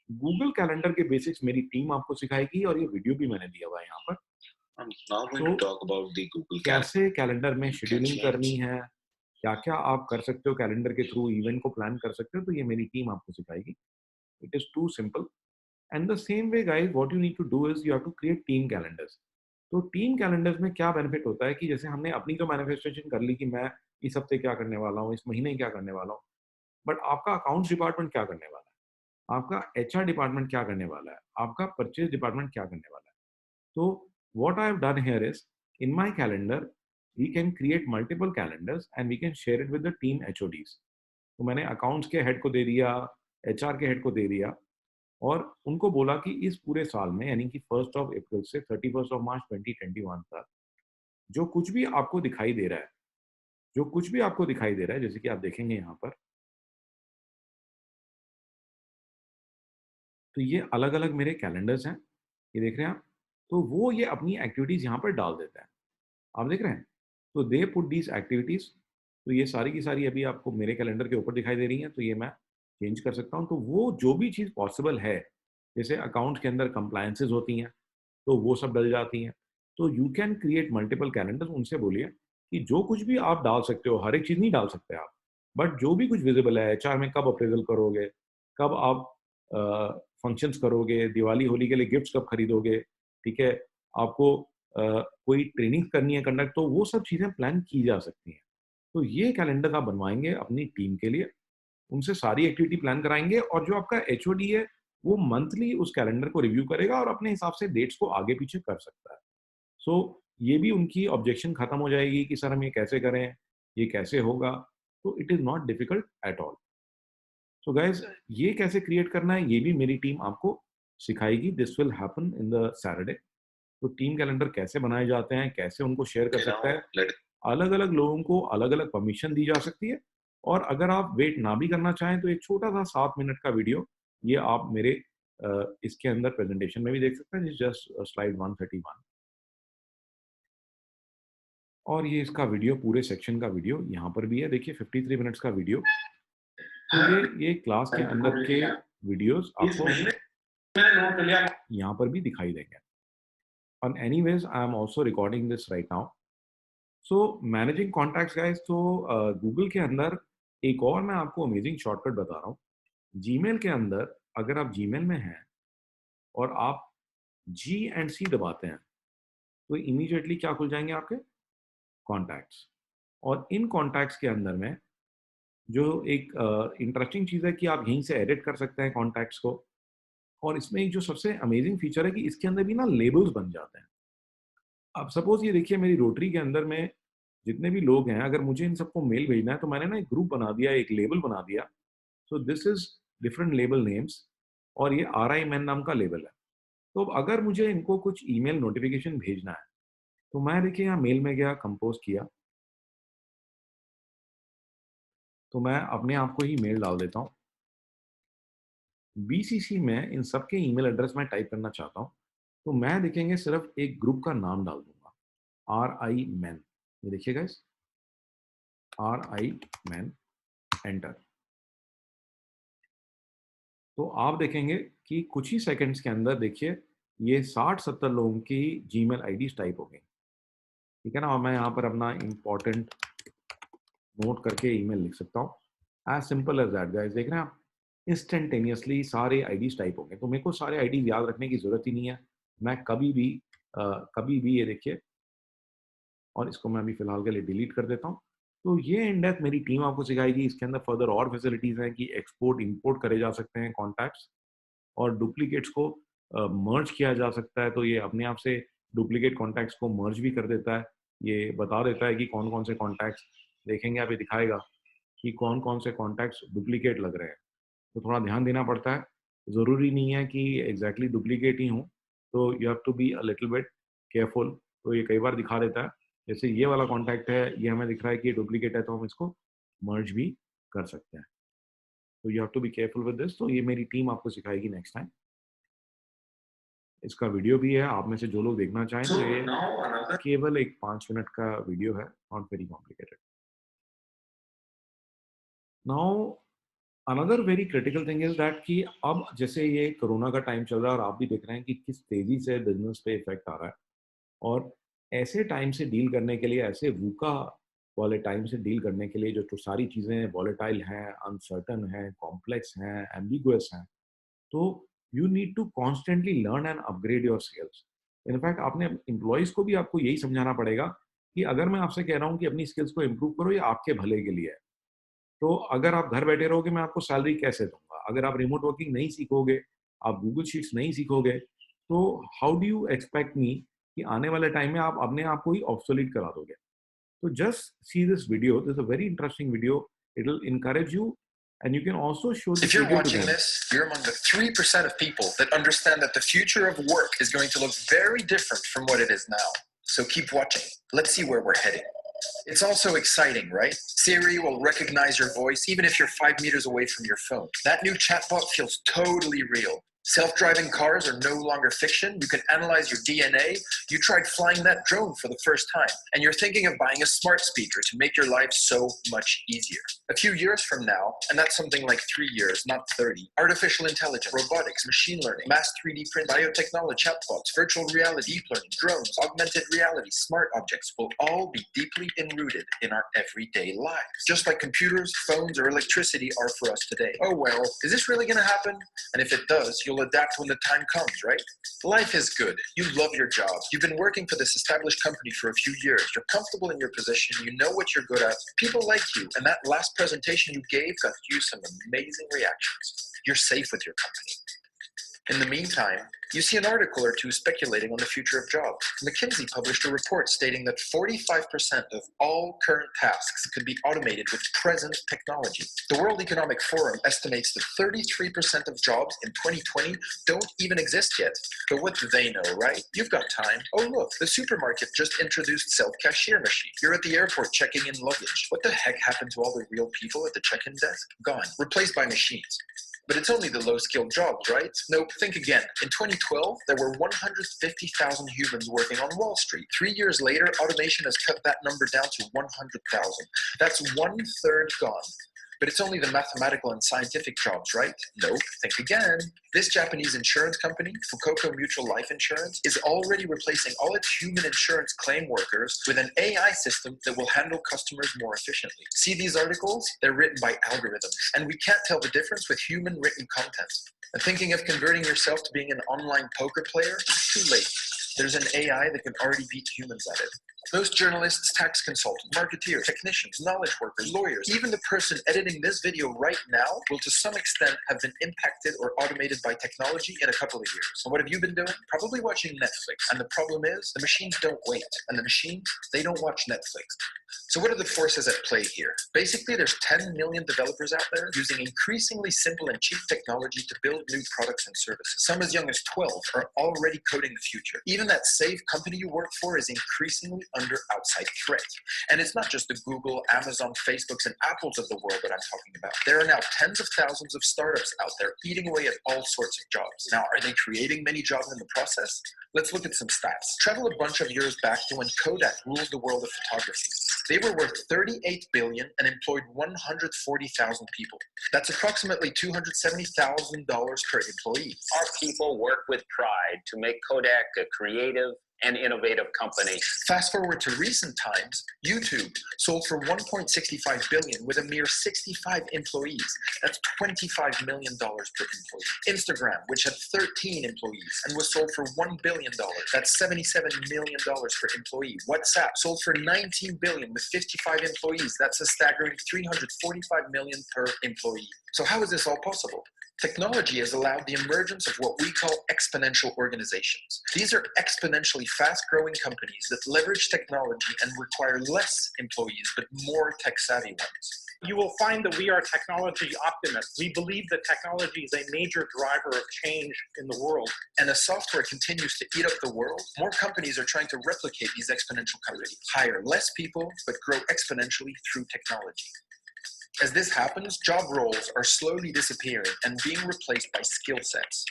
Google calendar के बेसिक्स मेरी टीम आपको सिखाएगी और ये वीडियो भी मैंने दिया हुआ है यहाँ पर. I'm now going to तो talk about the Google कैसे कैलेंडर में Calendar. शेड्यूलिंग करनी है, क्या क्या आप कर सकते हो कैलेंडर के थ्रू, इवेंट को प्लान कर सकते हो, तो ये मेरी टीम आपको सिखाएगी. It is too simple. And the same way guys, what you need to do is you have to create team calendars. तो टीम कैलेंडर्स में क्या बेनिफिट होता है कि जैसे हमने अपनी तो मैनिफेस्टेशन कर ली कि मैं इस हफ्ते क्या करने वाला हूँ, इस महीने क्या करने वाला हूँ, बट आपका अकाउंट्स डिपार्टमेंट क्या करने वाला है, आपका एचआर डिपार्टमेंट क्या करने वाला है, आपका परचेज डिपार्टमेंट क्या करने वाला है. तो what I have done here is, in my calendar we can create multiple calendars and we can share it with the team HODs. तो मैंने अकाउंट्स के हेड को दे दिया, एचआर के हेड को दे दिया और उनको बोला कि इस पूरे साल में, यानी कि 1 अप्रैल से 31 मार्च 2021 तक, जो कुछ भी आपको दिखाई दे रहा है, जो कुछ भी आपको दिखाई दे रहा है, जैसे कि आप देखेंगे यहाँ पर, तो ये अलग अलग मेरे कैलेंडर्स हैं, ये देख रहे हैं आप. तो वो ये अपनी एक्टिविटीज यहाँ पर डाल देता है, आप देख रहे हैं. तो दे पुट दीज एक्टिविटीज. तो ये सारी की सारी अभी आपको मेरे कैलेंडर के ऊपर दिखाई दे रही हैं, तो ये मैं चेंज कर सकता हूँ. तो वो जो भी चीज़ पॉसिबल है, जैसे अकाउंट के अंदर कंप्लायंसेज होती हैं, तो वो सब डल जाती हैं. तो you can create multiple calendars. उनसे बोलिए कि जो कुछ भी आप डाल सकते हो, हर एक चीज़ नहीं डाल सकते आप, बट जो भी कुछ विजिबल है, एचआर में कब अप्रेजल करोगे, कब आप फंक्शंस करोगे, दिवाली होली के लिए गिफ्ट्स कब खरीदोगे, ठीक है, आपको कोई ट्रेनिंग करनी है कंडक्ट, तो वो सब चीज़ें प्लान की जा सकती हैं. तो ये कैलेंडर आप बनवाएंगे अपनी टीम के लिए, उनसे सारी एक्टिविटी प्लान कराएंगे और जो आपका एचओडी है वो मंथली उस कैलेंडर को रिव्यू करेगा और अपने हिसाब से डेट्स को आगे पीछे कर सकता है. सो ये भी उनकी ऑब्जेक्शन खत्म हो जाएगी कि सर हम ये कैसे करें, ये कैसे होगा. तो it is not difficult at all. So guys, ये कैसे क्रिएट करना है ये भी मेरी टीम आपको सिखाएगी. This will happen in the Saturday. तो टीम कैलेंडर कैसे बनाए जाते हैं, कैसे उनको शेयर कर सकता है, अलग अलग लोगों को अलग अलग परमिशन दी जा सकती है. और अगर आप वेट ना भी करना चाहें तो एक छोटा सा 7 मिनट का वीडियो ये आप मेरे इसके अंदर प्रेजेंटेशन में भी देख सकते हैं. जस्ट स्लाइड 131 और ये इसका वीडियो, पूरे सेक्शन का वीडियो यहाँ पर भी है. देखिए 53 मिनट्स का वीडियो. तो ये क्लास के अंदर के वीडियोस आपको यहाँ पर भी दिखाई देंगे. And anyways, I am also recording this right now. So managing contacts guys, तो गूगल के अंदर एक और मैं आपको अमेजिंग शॉर्टकट बता रहा हूँ. जीमेल के अंदर अगर आप जीमेल में हैं और आप जी एंड सी दबाते हैं तो इमीडिएटली क्या खुल जाएंगे आपके कॉन्टैक्ट्स. और इन कॉन्टैक्ट्स के अंदर में जो एक इंटरेस्टिंग चीज़ है कि आप यहीं से एडिट कर सकते हैं कॉन्टैक्ट्स को. और इसमें एक जो सबसे अमेजिंग फीचर है कि इसके अंदर भी ना लेबल्स बन जाते हैं. अब सपोज ये देखिए मेरी रोटरी के अंदर में जितने भी लोग हैं, अगर मुझे इन सबको मेल भेजना है तो मैंने ना एक ग्रुप बना दिया, एक लेबल बना दिया। So this is different label names और ये RIMN नाम का लेबल है। तो अब अगर मुझे इनको कुछ ईमेल नोटिफिकेशन भेजना है तो मैं देखिए यहाँ मेल में गया, कंपोज किया, तो मैं अपने आप को ही मेल डाल देता हूँ। BCC में इन सबके ईमेल एड्रेस मैं टाइप करना चाहता हूँ, तो मैं देखेंगे सिर्फ एक ग्रुप का नाम डाल दूंगा, RIMN। ये देखिए गाइस, RIMN, एंटर। तो आप देखेंगे कि कुछ ही सेकंड्स के अंदर देखिए ये 60-70 लोगों की जीमेल आईडीज टाइप हो गई। ठीक है ना, और मैं यहाँ पर अपना इंपॉर्टेंट नोट करके ईमेल लिख सकता हूँ। As simple as that guys, देख रहे हैं आप, इंस्टेंटेनियसली सारे आईडीज टाइप हो गए। तो मेरे को सारे आईडीज याद रखने की जरूरत ही नहीं है। मैं कभी भी ये देखिए, और इसको मैं अभी फिलहाल के लिए डिलीट कर देता हूँ। तो ये इन डेप्थ मेरी टीम आपको सिखाएगी। इसके अंदर फर्दर और फैसिलिटीज हैं कि एक्सपोर्ट इंपोर्ट करे जा सकते हैं कॉन्टैक्ट्स, और डुप्लीकेट्स को मर्ज किया जा सकता है। तो ये अपने आप से डुप्लीकेट कॉन्टैक्ट्स को मर्ज भी कर देता है। ये बता देता है कि कौन कौन से कॉन्टैक्ट्स, देखेंगे आप, ये दिखाएगा कि कौन कौन से कॉन्टैक्ट्स डुप्लीकेट लग रहे हैं। तो थोड़ा ध्यान देना पड़ता है, ज़रूरी नहीं है कि एग्जैक्टली डुप्लीकेट ही हों, तो you have to be a little bit careful. तो ये कई बार दिखा देता है, जैसे ये वाला कॉन्टैक्ट है, ये हमें दिख रहा है कि ये डुप्लीकेट है, तो हम इसको मर्ज भी कर सकते हैं। तो you have to be careful with this. तो ये मेरी टीम आपको सिखाएगी नेक्स्ट टाइम। इसका वीडियो भी है, आप में से जो लोग देखना चाहें तो ये केवल एक 5 मिनट का वीडियो है, not very complicated. Now another very critical thing is that कि अब जैसे ये कोरोना का टाइम चल रहा है और आप भी देख रहे हैं कि किस तेजी से बिजनेस पे इफेक्ट आ रहा है, और ऐसे टाइम से डील करने के लिए, ऐसे वूका वाले टाइम से डील करने के लिए, जो तो सारी चीज़ें वॉलेटाइल हैं, अनसर्टन हैं, कॉम्प्लेक्स हैं, एम्बिगुअस हैं, तो you need to constantly learn and upgrade your skills. In fact आपने एम्प्लॉयज़ को भी आपको यही समझाना पड़ेगा कि अगर मैं आपसे कह रहा हूँ कि अपनी स्किल्स को इम्प्रूव करो, ये आपके भले के लिए है। तो अगर आप घर बैठे रहोगे, मैं आपको सैलरी कैसे दूँगा? अगर आप रिमोट वर्किंग नहीं सीखोगे, आप गूगल शीट्स नहीं सीखोगे, तो how do you expect me कि आने वाले टाइम में आप अपने आप को ही ऑब्सोलीट करा दोगे? So just see this video. This is a very interesting video. It'll encourage you, and you can also show this If you're video to watching them. this, you're among the 3% of people that understand that the future of work is going to look very different from what it is now. So keep watching. Let's see where we're heading. It's also exciting, right? Siri will recognize your voice even if you're 5 meters away from your phone. That new chatbot feels totally real. Self-driving cars are no longer fiction. You can analyze your DNA. You tried flying that drone for the first time, and you're thinking of buying a smart speaker to make your life so much easier. A few years from now, and that's something like 3 years, not 30, artificial intelligence, robotics, machine learning, mass 3D print, biotechnology, chatbots, virtual reality, deep learning, drones, augmented reality, smart objects will all be deeply enrooted in our everyday lives. Just like computers, phones, or electricity are for us today. Oh well, is this really going to happen? And if it does, you'll adapt when the time comes, right? Life is good. You love your job. You've been working for this established company for a few years. You're comfortable in your position. You know what you're good at. People like you. And that last presentation you gave got you some amazing reactions. You're safe with your company. In the meantime, you see an article or two speculating on the future of jobs. McKinsey published a report stating that 45% of all current tasks could be automated with present technology. The World Economic Forum estimates that 33% of jobs in 2020 don't even exist yet. But what do they know, right? You've got time. Oh look, the supermarket just introduced self-cashier machine. You're at the airport checking in luggage. What the heck happened to all the real people at the check-in desk? Gone. Replaced by machines. But it's only the low-skilled jobs, right? Nope, think again. In 2012, there were 150,000 humans working on Wall Street. 3 years later, automation has cut that number down to 100,000. That's 1/3 gone. But it's only the mathematical and scientific jobs, right? Nope, think again. This Japanese insurance company, Fukoku Mutual Life Insurance, is already replacing all its human insurance claim workers with an AI system that will handle customers more efficiently. See these articles? They're written by algorithms, and we can't tell the difference with human written content. And thinking of converting yourself to being an online poker player? Too late. There's an AI that can already beat humans at it. Most journalists, tax consultants, marketeers, technicians, knowledge workers, lawyers, even the person editing this video right now will to some extent have been impacted or automated by technology in a couple of years. So what have you been doing? Probably watching Netflix. And the problem is the machines don't wait. And the machines, they don't watch Netflix. So what are the forces at play here? Basically, there's 10 million developers out there using increasingly simple and cheap technology to build new products and services. Some as young as 12 are already coding the future. Even that safe company you work for is increasingly under outside threat. And it's not just the Google, Amazon, Facebooks, and Apples of the world that I'm talking about. There are now tens of thousands of startups out there eating away at all sorts of jobs. Now, are they creating many jobs in the process? Let's look at some stats. Travel a bunch of years back to when Kodak ruled the world of photography. They were worth $38 billion and employed 140,000 people. That's approximately $270,000 per employee. Our people work with pride to make Kodak a creative and innovative company. Fast forward to recent times, YouTube sold for $1.65 billion with a mere 65 employees. That's $25 million per employee. Instagram, which had 13 employees and was sold for $1 billion. That's $77 million per employee. WhatsApp sold for $19 billion with 55 employees. That's a staggering $345 million per employee. So how is this all possible? Technology has allowed the emergence of what we call exponential organizations. These are exponentially fast-growing companies that leverage technology and require less employees, but more tech-savvy ones. You will find that we are technology optimists. We believe that technology is a major driver of change in the world. And as software continues to eat up the world, more companies are trying to replicate these exponential companies, hire less people, but grow exponentially through technology. As this happens, job roles are slowly disappearing and being replaced by skill sets.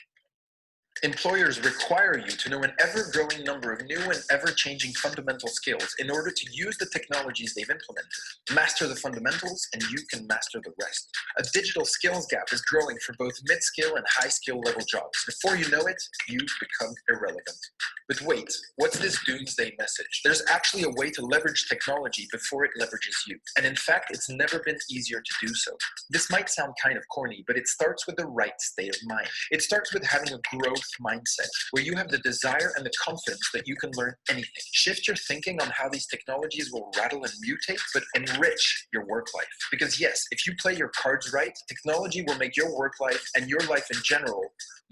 Employers require you to know an ever-growing number of new and ever-changing fundamental skills in order to use the technologies they've implemented. Master the fundamentals and you can master the rest. A digital skills gap is growing for both mid-skill and high-skill level jobs. Before you know it, you become irrelevant. But wait, what's this doomsday message? There's actually a way to leverage technology before it leverages you. And in fact, it's never been easier to do so. This might sound kind of corny, but it starts with the right state of mind. It starts with having a growth mindset where you have the desire and the confidence that you can learn anything. Shift your thinking on how these technologies will rattle and mutate, but enrich your work life. Because yes, if you play your cards right, technology will make your work life and your life in general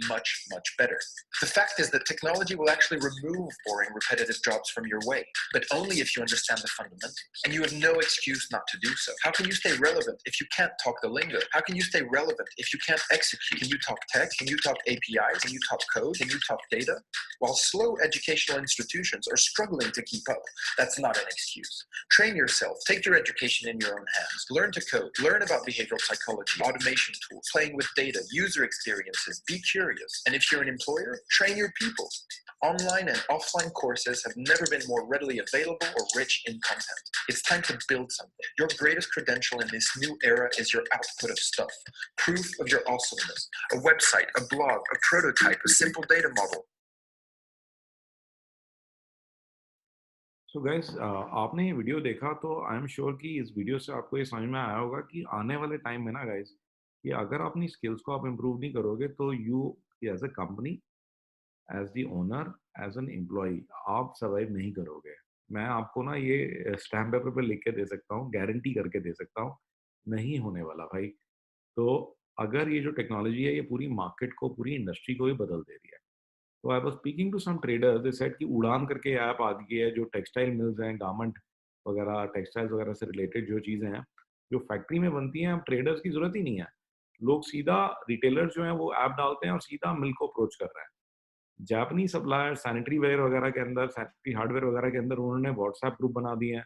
much, much better. The fact is that technology will actually remove boring, repetitive jobs from your way, but only if you understand the fundamentals. And you have no excuse not to do so. How can you stay relevant if you can't talk the lingo? How can you stay relevant if you can't execute? Can you talk tech? Can you talk APIs? Can you talk code? Can you talk data? While slow educational institutions are struggling to keep up, that's not an excuse. Train yourself. Take your education in your own hands. Learn to code. Learn about behavioral psychology, automation tools, playing with data, user experiences. Be curious. And if you're an employer, train your people. Online and offline courses have never been more readily available or rich in content. It's time to build something. Your greatest credential in this new era is your output of stuff. Proof of your awesomeness. A website, a blog, a prototype, a simple data model. So guys, आपने ये video देखा तो I am sure कि इस video से आपको ये समझ में आया होगा कि आने वाले टाइम में ना गाइस, कि अगर अपनी स्किल्स को आप इम्प्रूव नहीं करोगे तो you as a company, as the owner, as an employee, आप सर्वाइव नहीं करोगे। मैं आपको ना ये स्टैम्प पेपर पे लिख के दे सकता हूँ, गारंटी करके दे सकता हूँ, नहीं होने वाला भाई। तो अगर ये जो टेक्नोलॉजी है ये पूरी मार्केट को, पूरी इंडस्ट्री को ही बदल दे रही है। तो I was speaking to some traders, they said कि उड़ान करके ऐप आ गई है, जो टेक्सटाइल मिल्स हैं, गारमेंट वगैरह, टेक्सटाइल्स वगैरह से रिलेटेड जो चीज़ें हैं जो फैक्ट्री में बनती हैं, अब ट्रेडर्स की ज़रूरत ही नहीं है। लोग सीधा, रिटेलर्स जो हैं वो ऐप डालते हैं और सीधा मिल को अप्रोच कर रहे हैं। जापानी सप्लायर सैनिटरी वेयर वगैरह के अंदर, सैनिटरी हार्डवेयर वगैरह के अंदर उन्होंने व्हाट्सएप ग्रुप बना दिए हैं।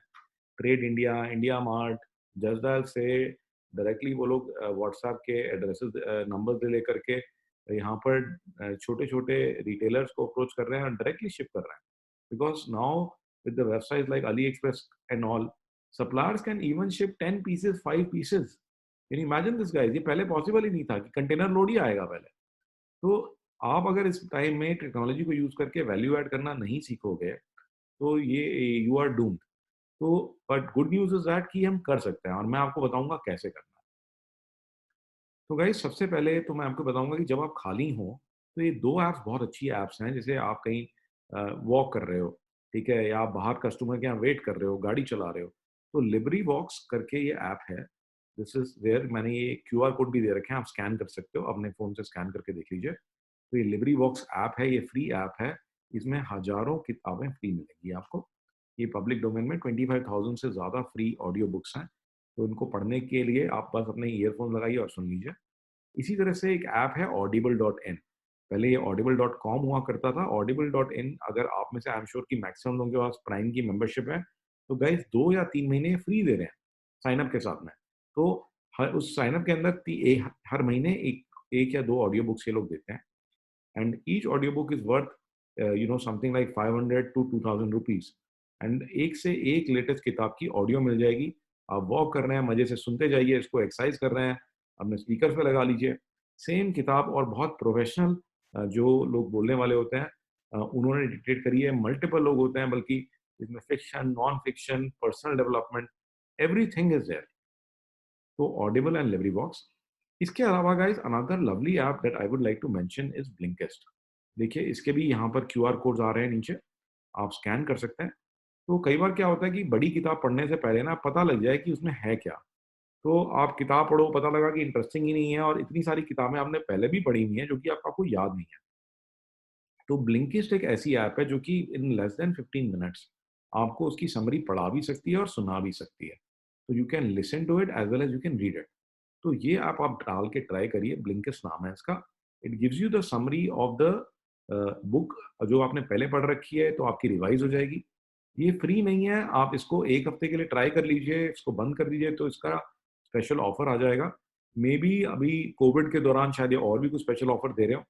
Trade India, India mart, just dial से डायरेक्टली वो लोग व्हाट्सएप के एड्रेसेस, नंबर दे लेकर के यहाँ पर छोटे छोटे रिटेलर्स को अप्रोच कर रहे हैं और डायरेक्टली शिप कर रहे हैं। Because now with the website like Ali express and all, suppliers can even ship 10 pieces, 5 pieces. Can you imagine this guys? ये पहले पॉसिबल ही नहीं था कि कंटेनर लोड ही आएगा पहले। तो आप अगर इस टाइम में टेक्नोलॉजी को यूज करके वैल्यू ऐड करना नहीं सीखोगे तो ये यू आर डूम्ड। तो but good news is that कि हम कर सकते हैं और मैं आपको बताऊंगा कैसे करना है। तो गाइस, सबसे पहले तो मैं आपको बताऊंगा कि जब आप खाली हो तो ये 2 ऐप्स बहुत अच्छी ऐप्स हैं, जैसे आप कहीं वॉक कर रहे हो, ठीक है, या आप बाहर कस्टमर के यहाँ वेट कर रहे हो, गाड़ी चला रहे हो, तो लिबरी वॉक्स करके ये ऐप है। दिस इज वेयर मैंने ये QR कोड भी दे रखे हैं, आप स्कैन कर सकते हो, अपने फ़ोन से स्कैन करके देख लीजिए। तो ये लिबरी वॉक्स ऐप है, ये फ्री ऐप है, इसमें हज़ारों किताबें फ्री मिलेंगी आपको। ये पब्लिक डोमेन में 25,000 से ज़्यादा फ्री ऑडियो बुक्स हैं, तो इनको पढ़ने के लिए आप बस अपने ईयरफ़ोन लगाइए और सुन लीजिए। इसी तरह से एक ऐप है audible.in। पहले ये audible.com हुआ करता था। audible.in अगर आप में से आई एम श्योर कि मैक्सिमम लोगों के पास प्राइम की मेंबरशिप है, तो गाइस 2 या 3 महीने फ्री दे रहे हैं साइन अप के साथ में। तो हर उस साइन अप के अंदर हर महीने एक या 2 ऑडियो बुक्स ये लोग देते हैं, and each audio book is worth something like 500 to 2000 rupees, and एक से एक लेटेस्ट किताब की ऑडियो मिल जाएगी। आप वॉक कर रहे हैं, मजे से सुनते जाइए, इसको एक्सरसाइज कर रहे हैं, अपने स्पीकर पे लगा लीजिए, सेम किताब। और बहुत प्रोफेशनल जो लोग बोलने वाले होते हैं उन्होंने डिक्टेट करी है, मल्टीपल लोग होते हैं, बल्कि इसमें fiction, non fiction, personal development, everything is there. तो ऑडिबल एंड लिवरी बॉक्स। इसके अलावा guys another lovely app that I would like to mention is Blinkist. देखिए इसके भी यहाँ पर QR कोड्स आ रहे हैं नीचे, आप स्कैन कर सकते हैं। तो कई बार क्या होता है कि बड़ी किताब पढ़ने से पहले ना पता लग जाए कि उसमें है क्या। तो आप किताब पढ़ो, पता लगा कि इंटरेस्टिंग ही नहीं है, और इतनी सारी किताबें आपने पहले भी पढ़ी हुई हैं जो कि आपको याद नहीं है। तो ब्लिंकिस्ट एक ऐसी ऐप है जो कि इन लेस देन 15 मिनट्स आपको उसकी समरी पढ़ा भी सकती है और सुना भी सकती है। तो you can listen to it as well as you can read it. तो ये ऐप आप डाल के ट्राई करिए, ब्लिंकिस्ट नाम है इसका। It gives you the summary of the book जो आपने पहले पढ़ रखी है, तो आपकी रिवाइज हो जाएगी। ये फ्री नहीं है, आप इसको 1 हफ्ते के लिए ट्राई कर लीजिए, इसको बंद कर दीजिए तो इसका स्पेशल ऑफर आ जाएगा। मे बी अभी कोविड के दौरान शायद ये और भी कुछ स्पेशल ऑफर दे रहे हो।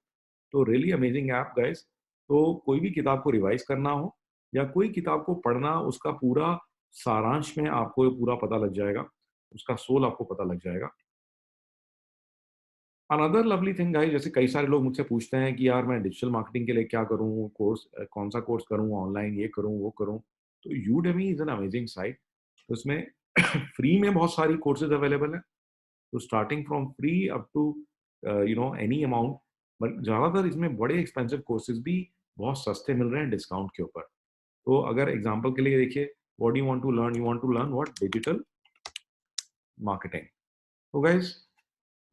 तो रियली अमेजिंग ऐप गाइस। तो कोई भी किताब को रिवाइज करना हो या कोई किताब को पढ़ना, उसका पूरा सारांश में आपको ये पूरा पता लग जाएगा, उसका सोल आपको पता लग जाएगा। अनदर लवली थिंग गाइस, जैसे कई सारे लोग मुझसे पूछते हैं कि यार मैं डिजिटल मार्केटिंग के लिए क्या करूँ, कौन सा कोर्स करूँ, ऑनलाइन ये करूँ वो करूँ। तो Udemy is an amazing site. तो इसमें फ्री में बहुत सारी कोर्सेज अवेलेबल है। तो starting from free up to any amount, but ज़्यादातर इसमें बड़े एक्सपेंसिव कोर्सेज भी बहुत सस्ते मिल रहे हैं डिस्काउंट के ऊपर। तो अगर एग्जांपल के लिए देखिए, what you want to learn what digital marketing. तो गाइस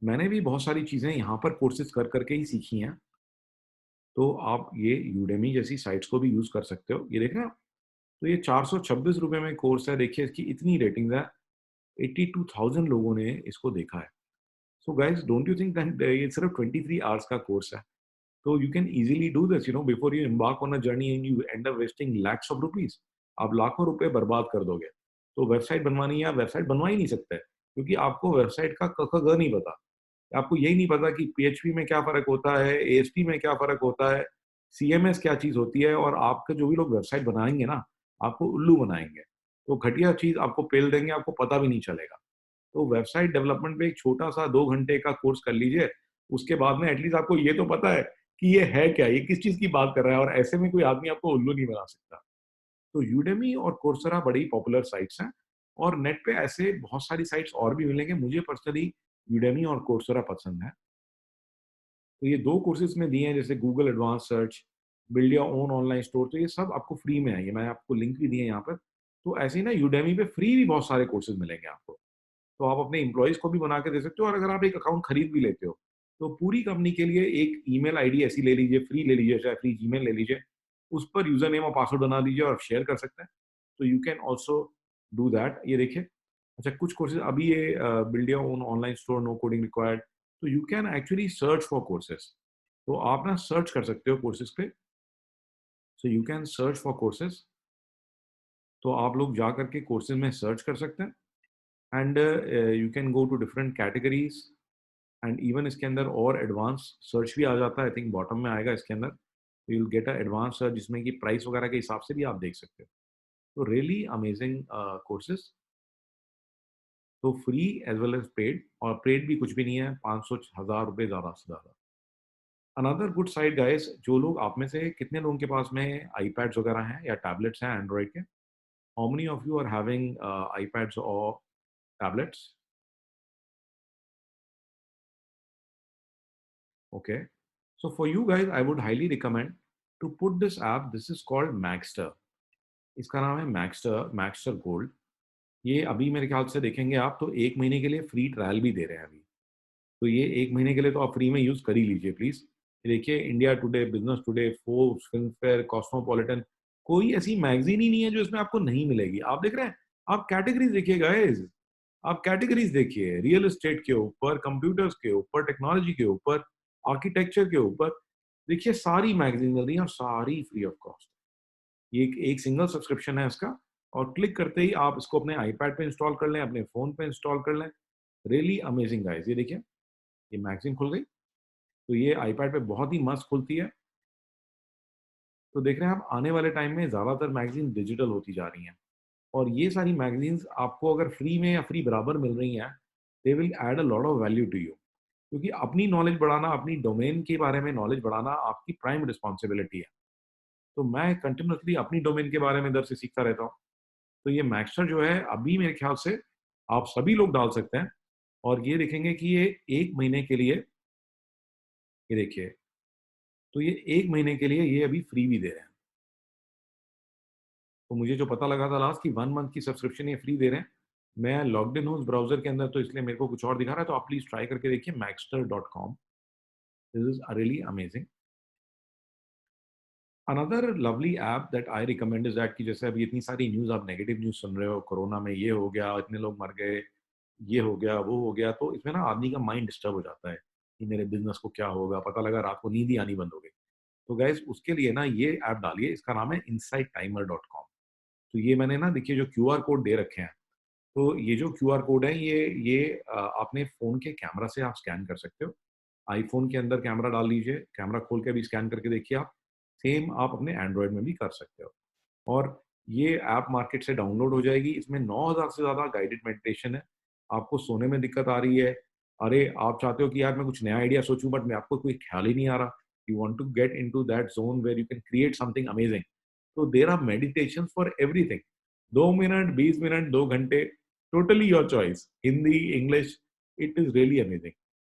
मैंने भी बहुत सारी चीज़ें यहाँ पर कोर्सेज कर करके ही सीखी हैं। तो आप ये यूडेमी जैसी साइट्स को भी यूज़ कर सकते हो। ये देख रहे हैं आप? तो ये 426 रुपए में कोर्स है। देखिए इसकी इतनी रेटिंग्स है, 82,000 लोगों ने इसको देखा है। So guys don't you think that ये सिर्फ 23 आवर्स का कोर्स है। तो you can easily do this, before you embark on a journey and you and up wasting lakhs of rupees. आप लाखों रुपए बर्बाद कर दोगे। तो वेबसाइट बनवानी है, आप वेबसाइट बनवा ही नहीं सकते, क्योंकि आपको वेबसाइट का क ख ग नहीं पता। आपको यही नहीं पता कि PHP में क्या फ़र्क होता है, ASP में क्या फ़र्क होता है, CMS क्या चीज़ होती है, और आपके जो भी लोग वेबसाइट बनाएँगे ना, आपको उल्लू बनाएँगे। तो घटिया चीज़ आपको पेल देंगे, आपको पता भी नहीं चलेगा। तो वेबसाइट डेवलपमेंट पे एक छोटा-सा 2 घंटे का कोर्स कर लीजिए, उसके बाद में एटलीस्ट आपको ये तो पता है कि ये है क्या, ये किस चीज़ की बात कर रहा है, और ऐसे में कोई आदमी आपको उल्लू नहीं बना सकता। तो यूडेमी और कोर्सेरा बड़ी पॉपुलर साइट्स हैं, और नेट पे ऐसे बहुत सारी साइट्स और भी मिलेंगे। मुझे पर्सनली यूडेमी और कोर्सेरा पसंद है। तो ये 2 कोर्सेज़ में दिए हैं, जैसे Google advance search, build your own online store, तो ये सब आपको फ्री में है। ये मैंने आपको लिंक भी दिए हैं यहाँ पर। तो ऐसे ही ना यूडेमी पे फ्री भी बहुत सारे कोर्सेज़ मिलेंगे आपको। तो आप अपने एम्प्लॉइज़ को भी बना के दे सकते हो, और अगर आप एक अकाउंट खरीद भी लेते हो, तो पूरी कंपनी के लिए एक ईमेल आईडी ऐसी ले लीजिए, फ्री ले लीजिए, चाहे फ्री जीमेल ले लीजिए, उस पर यूज़र नेम और पासवर्ड बना दीजिए और शेयर कर सकते हैं। तो you can also do that. ये देखिए, अच्छा कुछ कोर्सेज़ अभी ये build your own online store, no coding required, तो you can actually search for courses. तो आप ना सर्च कर सकते हो कोर्सेज़ पे, so you can search for courses. तो आप लोग जा करके कोर्सेज़ में सर्च कर सकते हैं, and you can go to different categories, and even इसके अंदर और एडवांस सर्च भी आ जाता है। आई थिंक बॉटम में आएगा इसके अंदर, you will get a advance search जिसमें कि प्राइस वगैरह के हिसाब से भी आप देख सकते हो। तो रियली अमेजिंग कोर्सेज। तो free as well as paid, और पेड भी कुछ भी नहीं है, 500 1000 रुपये ज़्यादा से ज़्यादा। अनदर गुड साइड गाइस, जो लोग आप में से कितने लोगों के पास में आईपैड्स वगैरह हैं या टैबलेट्स हैं एंड्रॉइड के? How many of you are having iPads और tablets? Okay. So for you guys, I would highly recommend to put this app, this is called Magster. इसका नाम है मैक्सटर गोल्ड। ये अभी मेरे ख्याल से देखेंगे आप तो 1 महीने के लिए फ्री ट्रायल भी दे रहे हैं अभी। तो ये 1 महीने के लिए तो आप फ्री में यूज़ कर ही लीजिए प्लीज़। देखिए India today, business today, Forbes, Filmfare, cosmopolitan, कोई ऐसी मैगज़ीन ही नहीं है जो इसमें आपको नहीं मिलेगी। आप देख रहे हैं? आप कैटेगरीज़ देखिए गाइज़, आप कैटेगरीज़ देखिए, रियल एस्टेट के ऊपर, कंप्यूटर्स के ऊपर, टेक्नोलॉजी के ऊपर, आर्किटेक्चर के ऊपर, देखिए सारी मैगज़ीन मिल रही हैं और सारी फ्री ऑफ कॉस्ट। ये एक सिंगल सब्सक्रिप्शन है इसका और क्लिक करते ही आप इसको अपने आईपैड पे इंस्टॉल कर लें, अपने फ़ोन पे इंस्टॉल कर लें। Really amazing guys. ये देखिए, ये मैगज़ीन खुल गई। तो ये आईपैड पे बहुत ही मस्त खुलती है। तो देख रहे हैं आप, आने वाले टाइम में ज़्यादातर मैगज़ीन डिजिटल होती जा रही हैं और ये सारी मैगज़ीन्स आपको अगर फ्री में या फ्री बराबर मिल रही हैं, they will add a lot of value to you. क्योंकि अपनी नॉलेज बढ़ाना, अपनी डोमेन के बारे में नॉलेज बढ़ाना आपकी प्राइम रिस्पॉन्सिबिलिटी है। तो मैं कंटिन्यूअसली अपनी डोमेन के बारे में इधर से सीखता रहता हूँ। तो ये मैक्सटर जो है अभी मेरे ख्याल से आप सभी लोग डाल सकते हैं और ये देखेंगे कि ये 1 महीने के लिए, ये देखिए, तो ये 1 महीने के लिए ये अभी फ्री भी दे रहे हैं। तो मुझे जो पता लगा था लास्ट कि 1 मंथ की सब्सक्रिप्शन ये फ्री दे रहे हैं। मैं लॉग्ड इन हूँ उस ब्राउज़र के अंदर, तो इसलिए मेरे को कुछ और दिखा रहा है, तो आप प्लीज़ ट्राई करके देखिए maxter.com। This is really amazing. Another lovely app that I recommend is that कि जैसे अभी इतनी सारी न्यूज़, आप नेगेटिव न्यूज़ सुन रहे हो, कोरोना में ये हो गया, इतने लोग मर गए, ये हो गया, वो हो गया, तो इसमें ना आदमी का माइंड डिस्टर्ब हो जाता है कि मेरे बिज़नेस को क्या होगा, पता लगा रात को नींद ही आनी बंद हो गई। तो गाइज़ उसके लिए ना ये ऐप डालिए, इसका नाम है insighttimer.com। तो ये मैंने ना देखिए जो क्यूआर कोड दे रखे हैं, तो ये जो क्यूआर कोड है ये अपने फ़ोन के कैमरा से आप स्कैन कर सकते हो। आईफ़ोन के अंदर कैमरा डाल लीजिए, कैमरा खोल के भी स्कैन करके देखिए आप। सेम आप अपने एंड्रॉयड में भी कर सकते हो और ये ऐप मार्केट से डाउनलोड हो जाएगी। इसमें 9000 से ज़्यादा गाइडेड मेडिटेशन है। आपको सोने में दिक्कत आ रही है, अरे आप चाहते हो कि यार मैं कुछ नया आइडिया सोचूँ बट मैं आपको कोई ख्याल ही नहीं आ रहा। You want to get into that zone where you can create something amazing. तो there are meditations for everything. 2 minute, 20 minute, 2 घंटे, totally your choice. Hindi, English, it is really amazing.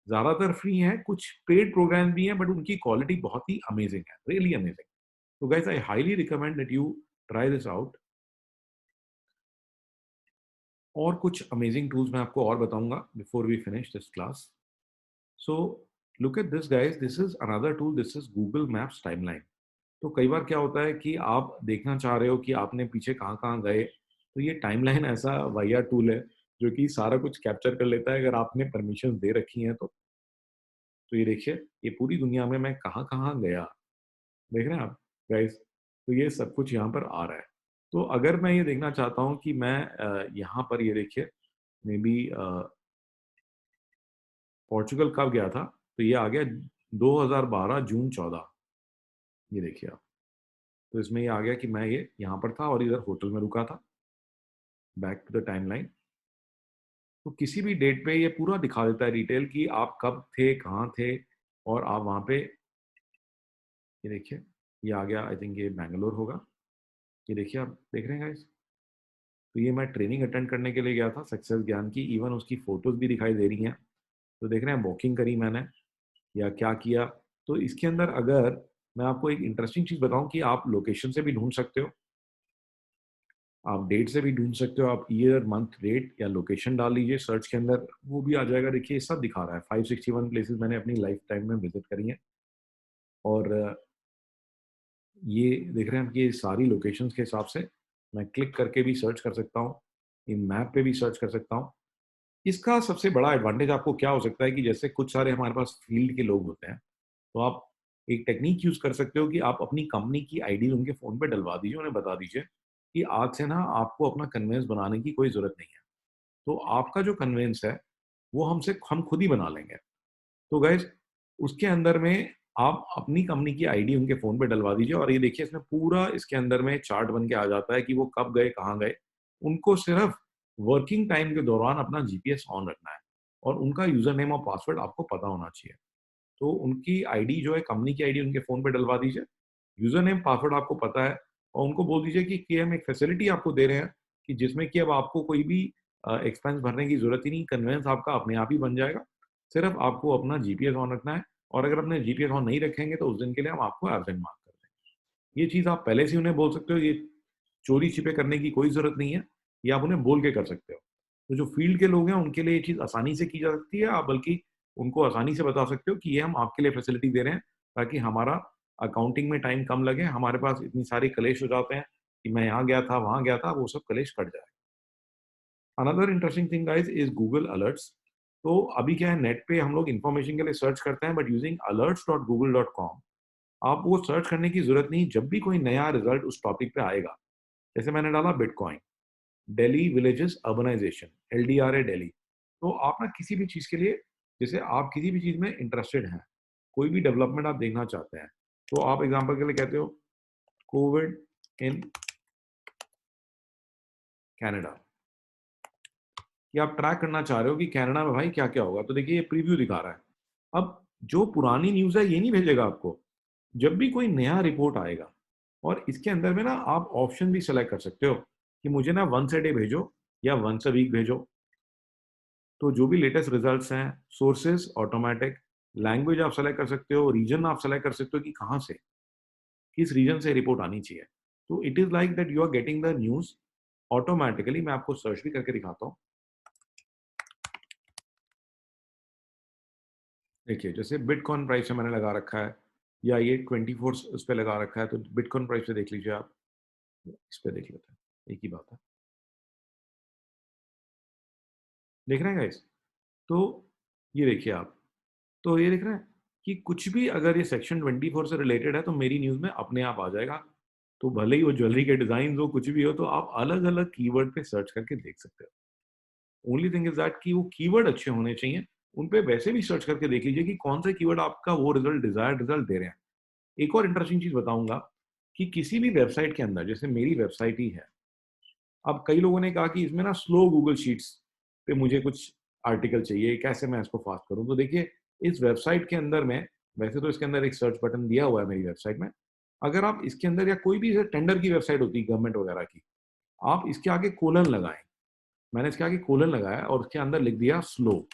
ज़्यादातर फ्री हैं, कुछ पेड प्रोग्राम भी हैं but उनकी quality बहुत ही amazing है, really amazing. So guys, I highly recommend that you try this out। और कुछ अमेजिंग टूल्स मैं आपको और बताऊंगा before we finish this class. So look at this guys, this is another tool, this is Google Maps timeline. तो कई बार क्या होता है कि आप देखना चाह रहे हो कि आपने पीछे कहाँ कहाँ गए, तो ये टाइमलाइन ऐसा वाहिया टूल है जो कि सारा कुछ कैप्चर कर लेता है अगर आपने परमिशन दे रखी हैं तो। ये देखिए, ये पूरी दुनिया में मैं कहाँ कहाँ गया, देख रहे हैं आप गाइस। तो ये सब कुछ यहाँ पर आ रहा है। तो अगर मैं ये देखना चाहता हूँ कि मैं यहाँ पर ये देखिए मे बी पोर्चुगल कब गया था, तो ये आ गया 2012 जून 14। ये देखिए आप, तो इसमें ये आ गया कि मैं ये यहाँ पर था और इधर होटल में रुका था। Back to the timeline. तो किसी भी डेट पे ये पूरा दिखा देता है डिटेल कि आप कब थे, कहाँ थे और आप वहाँ पे, ये देखिए ये आ गया, आई थिंक ये बैंगलोर होगा। ये देखिए आप देख रहे हैं गाइस। तो ये मैं ट्रेनिंग अटेंड करने के लिए गया था सक्सेस ज्ञान की, इवन उसकी फोटोज भी दिखाई दे रही हैं। तो देख रहे हैं वॉकिंग करी मैंने या क्या किया। तो इसके अंदर अगर मैं आपको एक इंटरेस्टिंग चीज़ बताऊं कि आप लोकेशन से भी ढूंढ सकते हो, आप डेट से भी ढूंढ सकते हो। आप ईयर, मंथ, डेट या लोकेशन डाल लीजिए सर्च के अंदर, वो भी आ जाएगा। देखिए सब दिखा रहा है। 561 प्लेसेस मैंने अपनी लाइफ टाइम में विजिट करी हैं और ये देख रहे हैं कि ये सारी लोकेशंस के हिसाब से मैं क्लिक करके भी सर्च कर सकता हूँ, ये मैप पे भी सर्च कर सकता हूँ। इसका सबसे बड़ा एडवांटेज आपको क्या हो सकता है कि जैसे कुछ सारे हमारे पास फील्ड के लोग होते हैं, तो आप एक टेक्निक यूज़ कर सकते हो कि आप अपनी कंपनी की आईडी उनके फ़ोन पे डलवा दीजिए, उन्हें बता दीजिए कि आज से ना आपको अपना कन्वेंस बनाने की कोई ज़रूरत नहीं है। तो आपका जो कन्वेंस है, वो हम खुद ही बना लेंगे। तो गाइज़ उसके अंदर में आप अपनी कंपनी की आईडी उनके फ़ोन पे डलवा दीजिए और ये देखिए इसमें पूरा इसके अंदर में चार्ट बन के आ जाता है कि वो कब गए, कहाँ गए। उनको सिर्फ़ वर्किंग टाइम के दौरान अपना जीपीएस ऑन रखना है और उनका यूज़र नेम और पासवर्ड आपको पता होना चाहिए। तो उनकी आईडी जो है, कंपनी की आईडी उनके फ़ोन पे डलवा दीजिए, यूज़र नेम, पासवर्ड आपको पता है और उनको बोल दीजिए कि हम एक फैसिलिटी आपको दे रहे हैं कि जिसमें कि अब आपको कोई भी एक्सपेंस भरने की ज़रूरत ही नहीं, कन्वेंस आपका अपने आप ही बन जाएगा। सिर्फ़ आपको अपना जीपीएस ऑन रखना है और अगर अपने जीपीएस ऑन नहीं रखेंगे तो उस दिन के लिए हम आपको एब्सेंट मार्क कर देंगे। ये चीज़ आप पहले से उन्हें बोल सकते हो, ये चोरी छिपे करने की कोई ज़रूरत नहीं है, ये आप उन्हें बोल के कर सकते हो। तो जो फील्ड के लोग हैं उनके लिए ये चीज़ आसानी से की जा सकती है, आप बल्कि उनको आसानी से बता सकते हो कि ये हम आपके लिए फैसिलिटी दे रहे हैं, ताकि हमारा अकाउंटिंग में टाइम कम लगे, हमारे पास इतनी सारी कलेश हो जाते हैं कि मैं यहाँ गया था, वहाँ गया था, वो सब कलेश कट जाए। Another interesting thing guys is Google alerts. तो अभी क्या है, नेट पे हम लोग इन्फॉर्मेशन के लिए सर्च करते हैं, बट यूजिंग alerts.google.com आप वो सर्च करने की ज़रूरत नहीं, जब भी कोई नया रिज़ल्ट उस टॉपिक पे आएगा। जैसे मैंने डाला bitcoin, Delhi villages urbanisation, LDRA Delhi. तो आप ना किसी भी चीज़ के लिए, जैसे आप किसी भी चीज़ में इंटरेस्टेड हैं, कोई भी डेवलपमेंट आप देखना चाहते हैं, तो आप एग्जांपल के लिए कहते हो कोविड इन कनाडा, कि आप ट्रैक करना चाह रहे हो कि कनाडा में भाई क्या-क्या होगा। तो देखिए ये प्रीव्यू दिखा रहा है। अब जो पुरानी न्यूज़ है ये नहीं भेजेगा आपको। जब भी कोई नया रिपोर्ट आएगा और इसके अंदर में ना आप ऑप्शन भी सेलेक्ट कर सकते हो कि मुझे ना वंस अ डे भेजो या वंस अ वीक भेजो। तो जो भी लेटेस्ट रिजल्ट्स हैं, सोर्सेस ऑटोमैटिक, लैंग्वेज आप सेलेक्ट कर सकते हो, रीजन आप सेलेक्ट कर सकते हो कि कहाँ से, किस रीजन से रिपोर्ट आनी चाहिए। तो it is like that you are getting the news automatically. मैं आपको सर्च भी करके दिखाता हूँ। देखिए, जैसे बिटकॉइन प्राइस पे मैंने लगा रखा है, या ये 24 उस पे लगा रखा है, तो बिटकॉइन प्राइस पे देख लीजिए आप। इस पे देख लेते हैं, एक ही बात है। देख रहे हैं गाइस? तो ये देखिए आप, तो ये देख रहे हैं कि कुछ भी अगर ये सेक्शन 24 से रिलेटेड है तो मेरी न्यूज़ में अपने आप आ जाएगा। तो भले ही वो ज्वेलरी के डिज़ाइन हो, कुछ भी हो, तो आप अलग-अलग कीवर्ड पे सर्च करके देख सकते हो। ओनली थिंग इज़ दैट कि वो कीवर्ड अच्छे होने चाहिए। उन पे वैसे भी सर्च करके देख लीजिए कि कौन से कीवर्ड आपका वो रिज़ल्ट, डिज़ायर्ड रिज़ल्ट दे रहे हैं। एक और इंटरेस्टिंग चीज़ बताऊँगा कि किसी भी वेबसाइट के अंदर, जैसे मेरी वेबसाइट ही है, अब कई लोगों ने कहा कि इसमें ना स्लो गूगल शीट्स पे मुझे कुछ आर्टिकल चाहिए, कैसे मैं इसको फास्ट करूँ? तो देखिए, इस वेबसाइट के अंदर में, वैसे तो इसके अंदर एक सर्च बटन दिया हुआ है मेरी वेबसाइट में। अगर आप इसके अंदर, या कोई भी जैसे टेंडर की वेबसाइट होती है गवर्नमेंट वगैरह की, आप इसके आगे कोलन लगाएँ। मैंने इसके आगे कोलन लगाया और उसके अंदर लिख दिया स्लो।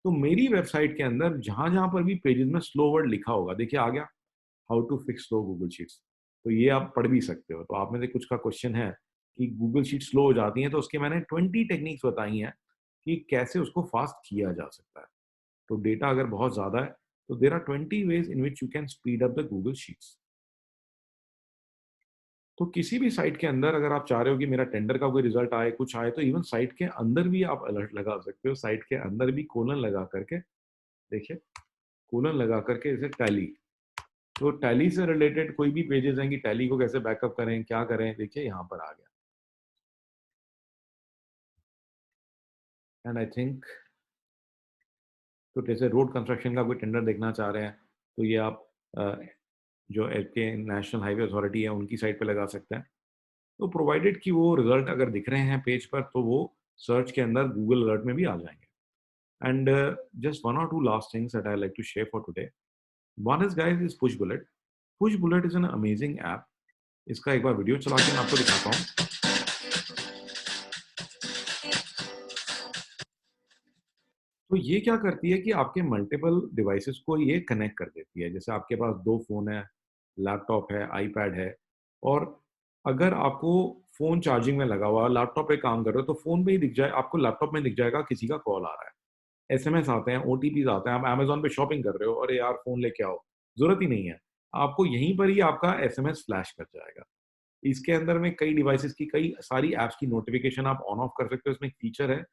तो मेरी वेबसाइट के अंदर जहाँ-जहाँ पर भी पेजेज़ में स्लो वर्ड लिखा होगा, देखिए आ गया, how to fix slow Google Sheets. तो ये आप पढ़ भी सकते हो। तो आप में से कुछ का क्वेश्चन है कि गूगल शीट स्लो हो जाती है, तो उसके मैंने 20 टेक्निक्स बताई हैं कि कैसे उसको फास्ट किया जा सकता है। तो डेटा अगर बहुत ज़्यादा है, तो there are 20 ways in which you can speed up the Google Sheets. तो किसी भी साइट के अंदर अगर आप चाह रहे हो कि मेरा टेंडर का कोई रिजल्ट आए, कुछ आए, तो इवन साइट के अंदर भी आप अलर्ट लगा सकते हो। साइट के अंदर भी कोलन लगा करके, देखिए, कोलन लगा करके जैसे टैली, तो टैली से रिलेटेड कोई भी पेजेज़ हैं कि टैली को कैसे बैकअप करें, क्या करें, देखिए यहाँ पर आ गया। एंड आई थिंक, तो जैसे रोड कंस्ट्रक्शन का कोई टेंडर देखना चाह रहे हैं, तो ये आप जो एलके नेशनल हाईवे अथॉरिटी है उनकी साइट पे लगा सकते हैं। तो प्रोवाइडेड कि वो रिजल्ट अगर दिख रहे हैं पेज पर, तो वो सर्च के अंदर गूगल अलर्ट में भी आ जाएँगे। एंड जस्ट वन और two last things that I like to share for today. One is guys is Pushbullet. Pushbullet is an amazing app. इसका एक बार वीडियो चला के मैं आपको दिखाता हूँ। तो ये क्या करती है कि आपके मल्टीपल डिवाइसेस को ये कनेक्ट कर देती है। जैसे आपके पास 2 फ़ोन है, लैपटॉप है, आईपैड है, और अगर आपको फ़ोन चार्जिंग में लगा हुआ है, लैपटॉप पे काम कर रहे हो, तो फ़ोन पे ही दिख जाए, आपको लैपटॉप में दिख जाएगा किसी का कॉल आ रहा है। एसएमएस आते हैं, ओटीपीज़ आते हैं, आप अमेज़न पे शॉपिंग कर रहे हो, अरे यार फ़ोन लेके आओ, ज़रूरत ही नहीं है। आपको यहीं पर ही आपका एसएमएस फ्लैश कर जाएगा। इसके अंदर में कई डिवाइसेस की कई सारी ऐप्स की नोटिफ़िकेशन आप ऑन ऑफ कर सकते हो। इसमें एक फीचर है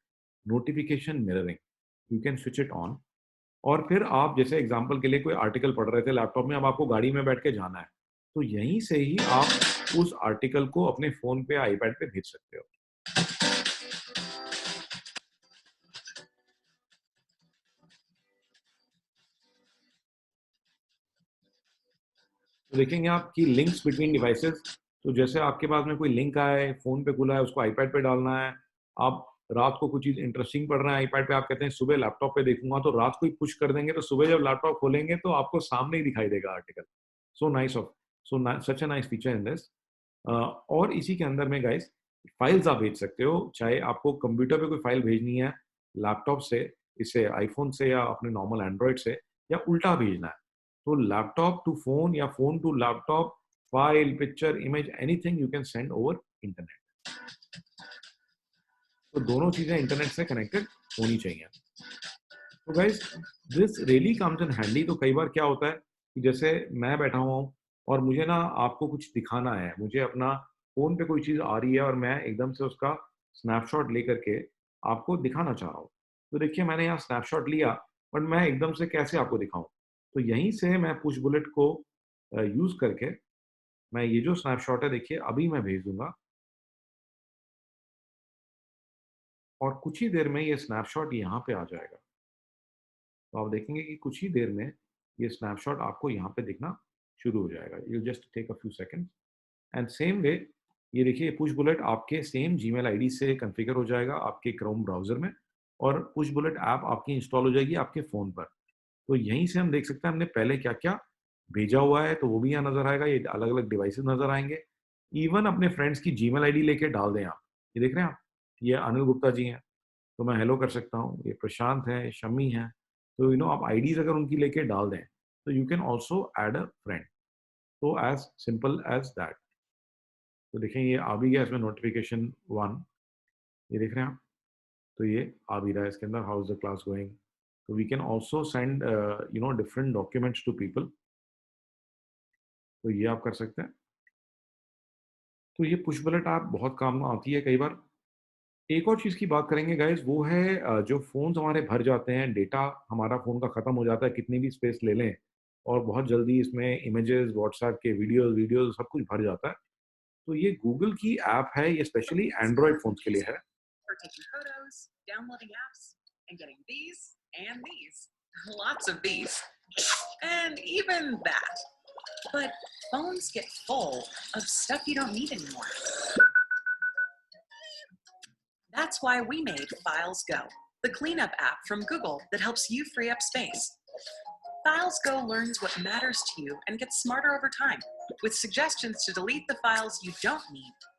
notification mirroring, you can switch it on. और फिर आप जैसे एग्जांपल के लिए कोई आर्टिकल पढ़ रहे थे लैपटॉप में, अब आपको गाड़ी में बैठ के जाना है, तो यहीं से ही आप उस आर्टिकल को अपने फ़ोन पे, आईपैड पे भेज सकते हो। तो देखेंगे आप कि लिंक्स बिटवीन डिवाइसेस, तो जैसे आपके पास में कोई लिंक आया है, फ़ोन पे खुला है, उसको आईपैड पे डालना है। आप रात को कुछ चीज़ इंटरेस्टिंग पढ़ रहे हैं आईपैड पे, आप कहते हैं सुबह लैपटॉप पे देखूँगा, तो रात को ही पुश कर देंगे, तो सुबह जब लैपटॉप खोलेंगे तो आपको सामने ही दिखाई देगा article. So nice of such a nice feature in this. और इसी के अंदर में गाइस फाइल्स आप भेज सकते हो, चाहे आपको कंप्यूटर पे कोई फाइल भेजनी है, लैपटॉप से, इससे आईफ़ोन से, या अपने नॉर्मल एंड्रॉयड से, या उल्टा भेजना है। तो लैपटॉप टू फ़ोन या phone to laptop, file, picture, image, anything you can send over internet. तो दोनों चीजें इंटरनेट से कनेक्टेड होनी चाहिए. तो guys this really comes in handy. तो कई बार क्या होता है कि जैसे मैं बैठा हुआ हूँ और मुझे ना आपको कुछ दिखाना है, मुझे अपना फोन पे कोई चीज आ रही है और मैं एकदम से उसका स्नैपशॉट लेकर के आपको दिखाना चाह रहा हूँ. तो देखिए मैंने यहाँ स्नैपशॉट लिया, बट मैं एकदम से कैसे आपको दिखाऊं. तो यहीं से मैं पुश बुलेट को यूज करके मैं ये जो स्नैपशॉट है देखिए अभी मैं भेज दूंगा और कुछ ही देर में ये स्नैपशॉट यहाँ पे आ जाएगा. तो आप देखेंगे कि कुछ ही देर में ये स्नैपशॉट आपको यहाँ पे दिखना शुरू हो जाएगा. You just take a few seconds and same way ये देखिए पुश बुलेट आपके सेम जीमेल आईडी से कॉन्फ़िगर हो जाएगा आपके क्रोम ब्राउजर में और पुश बुलेट ऐप आपकी इंस्टॉल हो जाएगी आपके फ़ोन पर. तो यहीं से हम देख सकते हैं हमने पहले क्या-क्या भेजा हुआ है, तो वो भी यहाँ नज़र आएगा. ये अलग-अलग डिवाइसेस नज़र आएँगे. इवन अपने फ्रेंड्स की जीमेल आईडी लेके डाल दें आप. ये देख रहे हैं आप? ये अनिल गुप्ता जी हैं, तो मैं हेलो कर सकता हूँ. ये प्रशांत है, शम्मी है. तो आप आईडीज़ अगर उनकी लेके डाल दें, तो you can also add a friend. तो एज़ सिंपल एज़ दैट. तो देखें ये आ भी गया इसमें नोटिफिकेशन 1. ये देख रहे हैं आप? तो ये आ भी रहा है इसके अंदर. How is the class going. तो we can also send different documents to people. तो ये आप कर सकते हैं. तो ये पुश बुलेट ऐप बहुत काम आती है कई बार. एक और चीज़ की बात करेंगे गाइस, वो है जो फ़ोन्स हमारे भर जाते हैं, डेटा हमारा फ़ोन का ख़त्म हो जाता है, कितनी भी स्पेस ले लें और बहुत जल्दी इसमें इमेजेस, व्हाट्सएप के वीडियोज़ सब कुछ भर जाता है. तो ये गूगल की ऐप है, ये स्पेशली एंड्रॉयड फ़ोन्स के लिए है. For taking photos, downloading apps, and getting these and these. Lots of these. And even that. But phones get full of stuff you don't need anymore. That's why we made Files Go, the cleanup app from Google that helps you free up space. Files Go learns what matters to you and gets smarter over time, with suggestions to delete the files you don't need,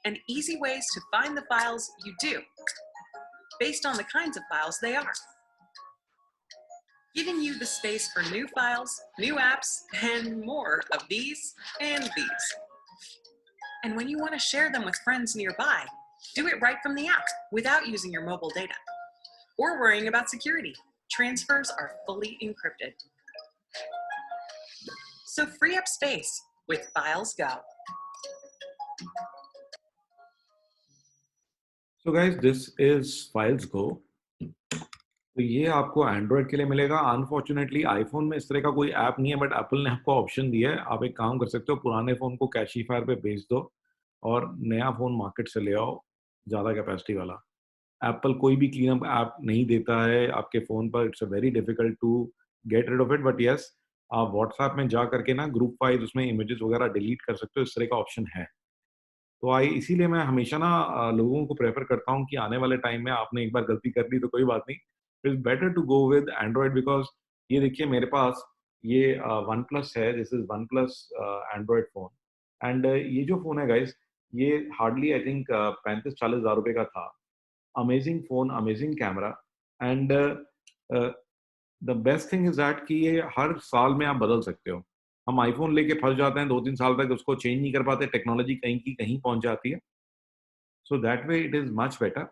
and easy ways to find the files you do, based on the kinds of files they are, giving you the space for new files, new apps, and more of these and these. And when you want to share them with friends nearby, do it right from the app without using your mobile data or worrying about security. Transfers are fully encrypted. So free up space with Files Go. So guys this is files गो. तो ये आपको Android के लिए मिलेगा. Unfortunately iPhone में इस तरह का कोई ऐप नहीं है, बट एप्पल ने आपको ऑप्शन दिया है. आप एक काम कर सकते हो, पुराने फ़ोन को कैशीफायर पे बेच दो और नया फ़ोन मार्केट से ले आओ ज़्यादा कैपेसिटी वाला. एप्पल कोई भी क्लीनअप ऐप नहीं देता है आपके फ़ोन पर. It's a very difficult to get rid of it. But yes, आप व्हाट्सएप में जा करके ना ग्रुप फाइल उसमें इमेजेस वगैरह डिलीट कर सकते हो. इस तरह का ऑप्शन है. तो इसीलिए मैं हमेशा ना लोगों को प्रेफर करता हूँ कि आने वाले टाइम में आपने एक बार गलती कर ली तो कोई बात नहीं. It's better to go with Android because ये देखिए मेरे पास ये वन प्लस है. This is OnePlus Android phone. And ये जो फ़ोन है गाइस, ये हार्डली आई थिंक 35-40 हज़ार रुपये का था. Amazing phone, amazing camera. And the best thing is that कि ये हर साल में आप बदल सकते हो. हम आईफोन लेके फंस जाते हैं 2-3 साल तक, उसको चेंज नहीं कर पाते. टेक्नोलॉजी कहीं की कहीं पहुंच जाती है. So that way it is much better.